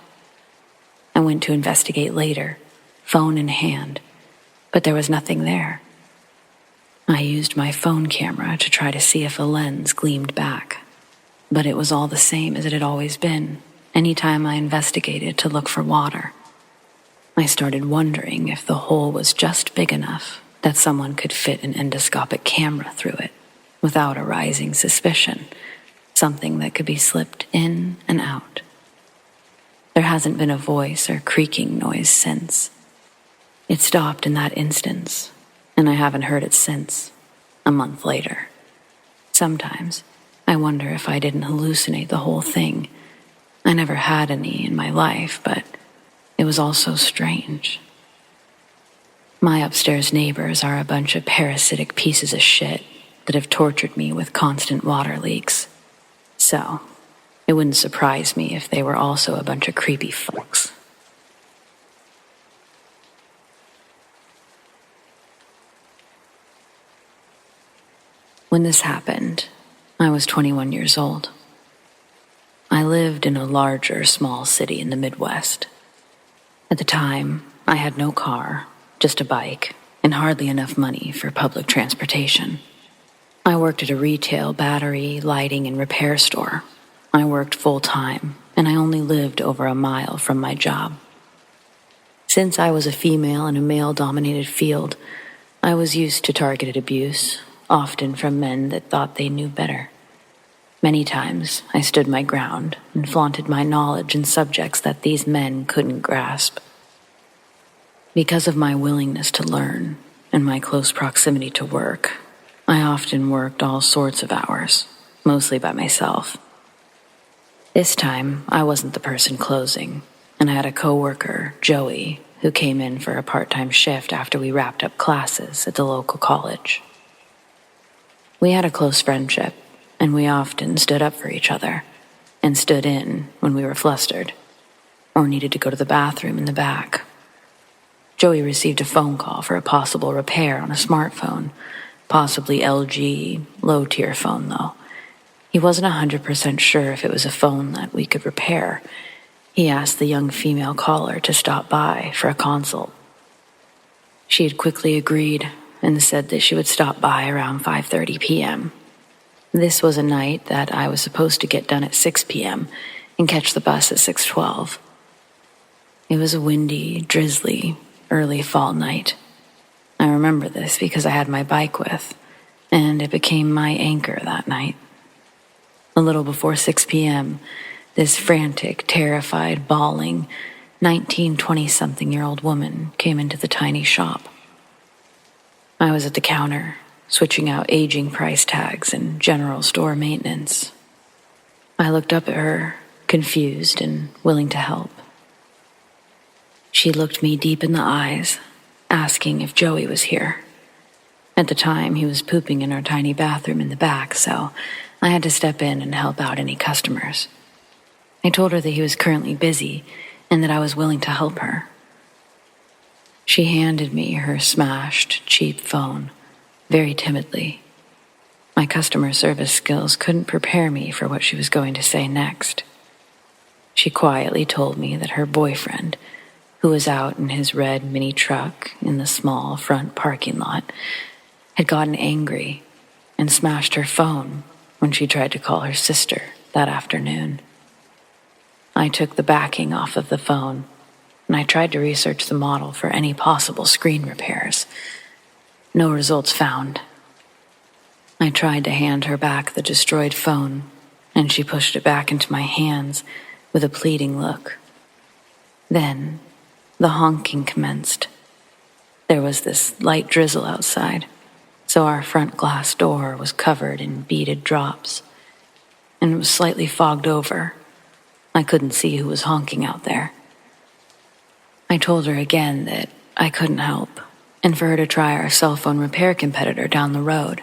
I went to investigate later, phone in hand, but there was nothing there. I used my phone camera to try to see if a lens gleamed back, but it was all the same as it had always been any time I investigated to look for water. I started wondering if the hole was just big enough that someone could fit an endoscopic camera through it without arousing suspicion, something that could be slipped in and out. There hasn't been a voice or creaking noise since. It stopped in that instance, and I haven't heard it since, a month later. Sometimes I wonder if I didn't hallucinate the whole thing. I never had any in my life, but it was all so strange. My upstairs neighbors are a bunch of parasitic pieces of shit that have tortured me with constant water leaks. So, it wouldn't surprise me if they were also a bunch of creepy fucks. When this happened, I was 21 years old. I lived in a larger, small city in the Midwest. At the time, I had no car, just a bike, and hardly enough money for public transportation. I worked at a retail battery, lighting, and repair store. I worked full-time, and I only lived over a mile from my job. Since I was a female in a male-dominated field, I was used to targeted abuse, often from men that thought they knew better. Many times, I stood my ground and flaunted my knowledge in subjects that these men couldn't grasp. Because of my willingness to learn and my close proximity to work, I often worked all sorts of hours, mostly by myself. This time, I wasn't the person closing, and I had a coworker, Joey, who came in for a part-time shift after we wrapped up classes at the local college. We had a close friendship, and we often stood up for each other and stood in when we were flustered or needed to go to the bathroom in the back. Joey received a phone call for a possible repair on a smartphone, possibly LG, low-tier phone though. He wasn't 100% sure if it was a phone that we could repair. He asked the young female caller to stop by for a consult. She had quickly agreed and said that she would stop by around 5:30 p.m. This was a night that I was supposed to get done at 6 p.m. and catch the bus at 6:12. It was a windy, drizzly, early fall night. I remember this because I had my bike with, and it became my anchor that night. A little before 6 p.m., this frantic, terrified, bawling, 20-something-year-old woman came into the tiny shop. I was at the counter, switching out aging price tags and general store maintenance. I looked up at her, confused and willing to help. She looked me deep in the eyes, asking if Joey was here. At the time, he was pooping in our tiny bathroom in the back, so I had to step in and help out any customers. I told her that he was currently busy and that I was willing to help her. She handed me her smashed, cheap phone, very timidly. My customer service skills couldn't prepare me for what she was going to say next. She quietly told me that her boyfriend, who was out in his red mini truck in the small front parking lot, had gotten angry and smashed her phone when she tried to call her sister that afternoon. I took the backing off of the phone, and I tried to research the model for any possible screen repairs. No results found. I tried to hand her back the destroyed phone, and she pushed it back into my hands with a pleading look. Then, the honking commenced. There was this light drizzle outside, so our front glass door was covered in beaded drops, and it was slightly fogged over. I couldn't see who was honking out there. I told her again that I couldn't help, and for her to try our cell phone repair competitor down the road.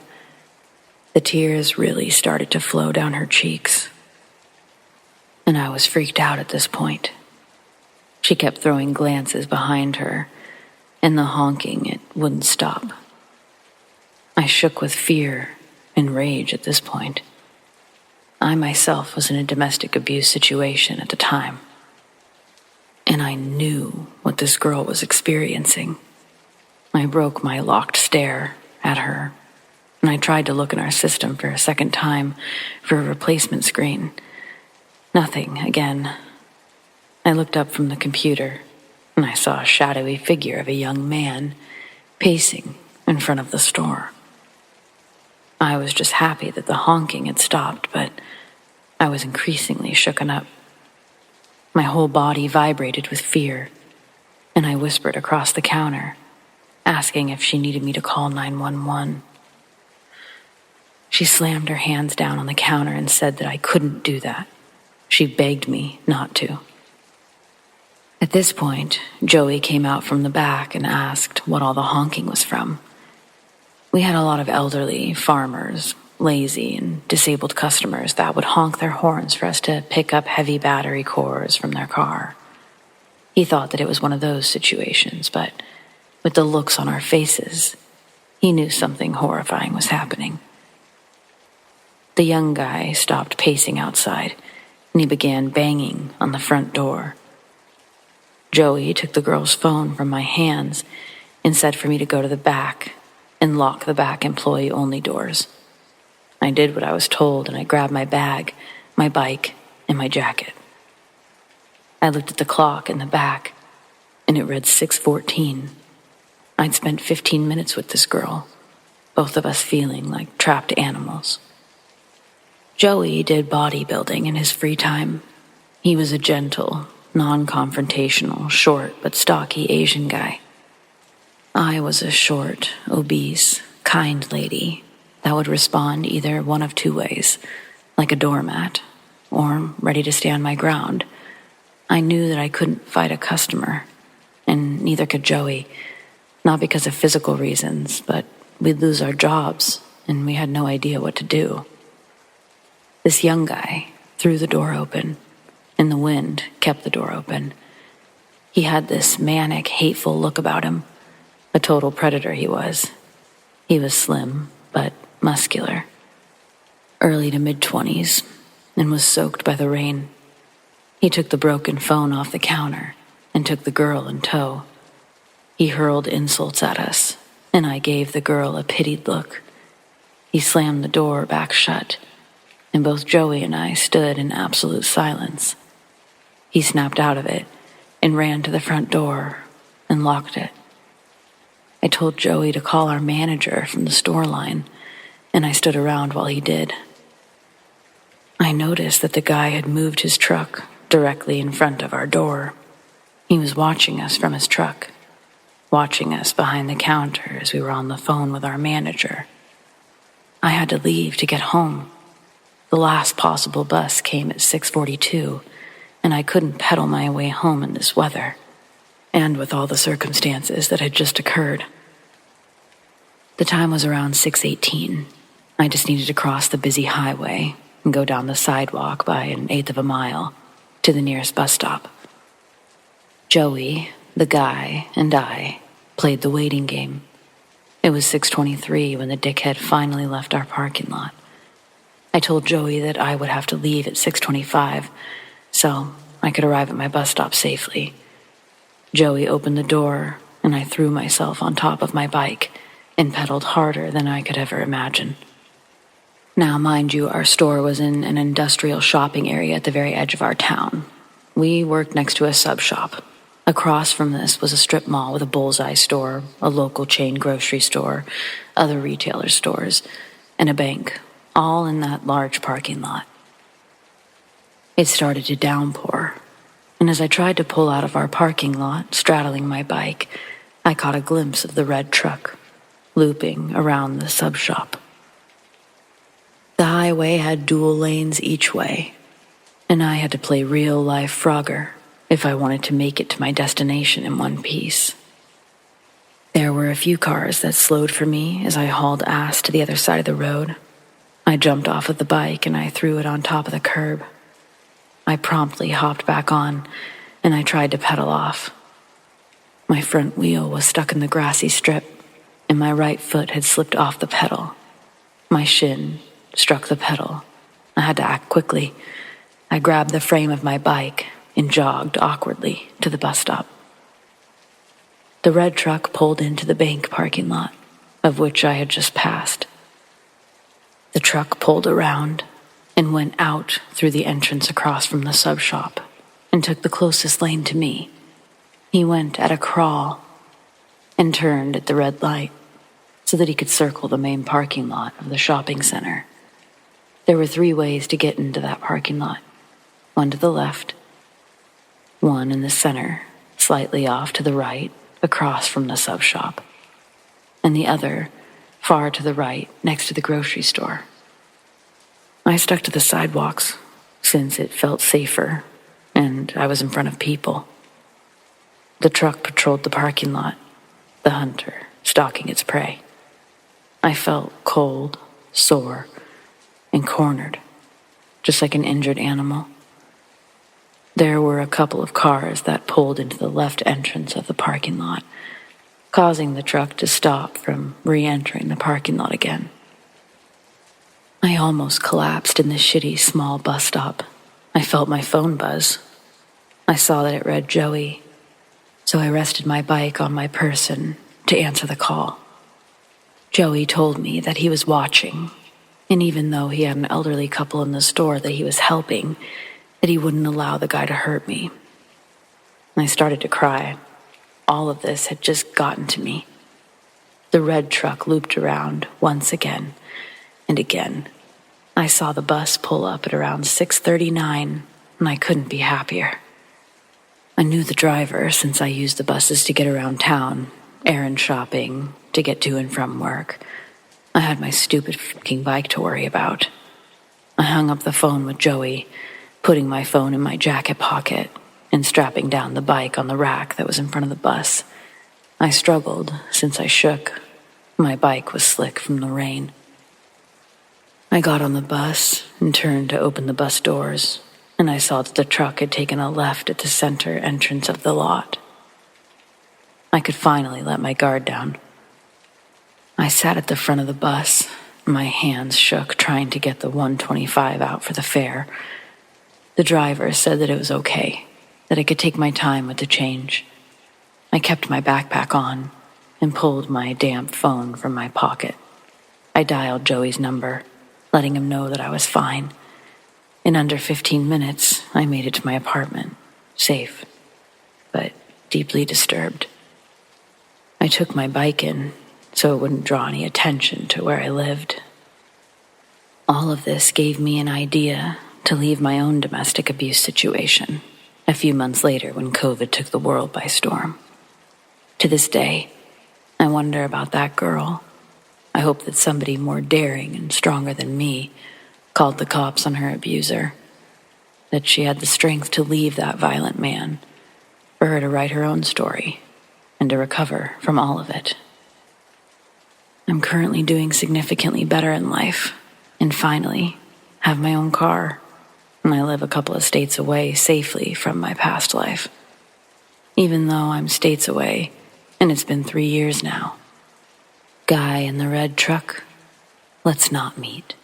The tears really started to flow down her cheeks, and I was freaked out at this point. She kept throwing glances behind her, and the honking, it wouldn't stop. I shook with fear and rage at this point. I myself was in a domestic abuse situation at the time, and I knew what this girl was experiencing. I broke my locked stare at her, and I tried to look in our system for a second time for a replacement screen. Nothing again. I looked up from the computer, and I saw a shadowy figure of a young man pacing in front of the store. I was just happy that the honking had stopped, but I was increasingly shooken up. My whole body vibrated with fear, and I whispered across the counter, asking if she needed me to call 911. She slammed her hands down on the counter and said that I couldn't do that. She begged me not to. At this point, Joey came out from the back and asked what all the honking was from. We had a lot of elderly, farmers, lazy, and disabled customers that would honk their horns for us to pick up heavy battery cores from their car. He thought that it was one of those situations, but with the looks on our faces, he knew something horrifying was happening. The young guy stopped pacing outside, and he began banging on the front door. Joey took the girl's phone from my hands and said for me to go to the back and lock the back employee-only doors. I did what I was told, and I grabbed my bag, my bike, and my jacket. I looked at the clock in the back, and it read 6:14. I'd spent 15 minutes with this girl, both of us feeling like trapped animals. Joey did bodybuilding in his free time. He was a gentle, non-confrontational, short but stocky Asian guy. I was a short, obese, kind lady that would respond either one of two ways, like a doormat, or ready to stand my ground. I knew that I couldn't fight a customer, and neither could Joey, not because of physical reasons, but we'd lose our jobs, and we had no idea what to do. This young guy threw the door open, and the wind kept the door open. He had this manic, hateful look about him. A total predator he was. He was slim, but muscular. Early to mid-20s, and was soaked by the rain. He took the broken phone off the counter and took the girl in tow. He hurled insults at us, and I gave the girl a pitied look. He slammed the door back shut, and both Joey and I stood in absolute silence. He snapped out of it and ran to the front door and locked it. I told Joey to call our manager from the store line, and I stood around while he did. I noticed that the guy had moved his truck directly in front of our door. He was watching us from his truck, watching us behind the counter as we were on the phone with our manager. I had to leave to get home. The last possible bus came at 6:42, and I couldn't pedal my way home in this weather, and with all the circumstances that had just occurred. The time was around 6:18. I just needed to cross the busy highway and go down the sidewalk by an eighth of a mile to the nearest bus stop. Joey, the guy, and I played the waiting game. It was 6:23 when the dickhead finally left our parking lot. I told Joey that I would have to leave at 6:25 so I could arrive at my bus stop safely. Joey opened the door, and I threw myself on top of my bike and pedaled harder than I could ever imagine. Now, mind you, our store was in an industrial shopping area at the very edge of our town. We worked next to a sub shop. Across from this was a strip mall with a bullseye store, a local chain grocery store, other retailer stores, and a bank, all in that large parking lot. It started to downpour, and as I tried to pull out of our parking lot, straddling my bike, I caught a glimpse of the red truck, looping around the sub shop. The highway had dual lanes each way, and I had to play real-life Frogger if I wanted to make it to my destination in one piece. There were a few cars that slowed for me as I hauled ass to the other side of the road. I jumped off of the bike and I threw it on top of the curb. I promptly hopped back on, and I tried to pedal off. My front wheel was stuck in the grassy strip, and my right foot had slipped off the pedal. My shin struck the pedal. I had to act quickly. I grabbed the frame of my bike and jogged awkwardly to the bus stop. the red truck pulled into the bank parking lot, of which I had just passed. The truck pulled around and went out through the entrance across from the sub shop and took the closest lane to me. He went at a crawl and turned at the red light so that he could circle the main parking lot of the shopping center. There were 3 ways to get into that parking lot. One to the left, one in the center, slightly off to the right, across from the sub shop, and the other far to the right, next to the grocery store. I stuck to the sidewalks since it felt safer and I was in front of people. The truck patrolled the parking lot, the hunter stalking its prey. I felt cold, sore, and cornered, just like an injured animal. There were a couple of cars that pulled into the left entrance of the parking lot, causing the truck to stop from re-entering the parking lot again. I almost collapsed in the shitty small bus stop. I felt my phone buzz. I saw that it read Joey, so I rested my bike on my person to answer the call. Joey told me that he was watching, and even though he had an elderly couple in the store that he was helping, that he wouldn't allow the guy to hurt me. I started to cry. All of this had just gotten to me. The red truck looped around once again and again. I saw the bus pull up at around 6:39, and I couldn't be happier. I knew the driver since I used the buses to get around town, errand shopping, to get to and from work. I had my stupid fucking bike to worry about. I hung up the phone with Joey, putting my phone in my jacket pocket and strapping down the bike on the rack that was in front of the bus. I struggled since I shook. My bike was slick from the rain. I got on the bus and turned to open the bus doors, and I saw that the truck had taken a left at the center entrance of the lot. I could finally let my guard down. I sat at the front of the bus. My hands shook trying to get the $1.25 out for the fare. The driver said that it was okay, that I could take my time with the change. I kept my backpack on and pulled my damp phone from my pocket. I dialed Joey's number, letting him know that I was fine. In under 15 minutes, I made it to my apartment, safe, but deeply disturbed. I took my bike in so it wouldn't draw any attention to where I lived. All of this gave me an idea to leave my own domestic abuse situation a few months later when COVID took the world by storm. To this day, I wonder about that girl. I hope that somebody more daring and stronger than me called the cops on her abuser, that she had the strength to leave that violent man, for her to write her own story and to recover from all of it. I'm currently doing significantly better in life and finally have my own car, and I live a couple of states away safely from my past life. Even though I'm states away, and it's been 3 years now. Guy in the red truck, let's not meet.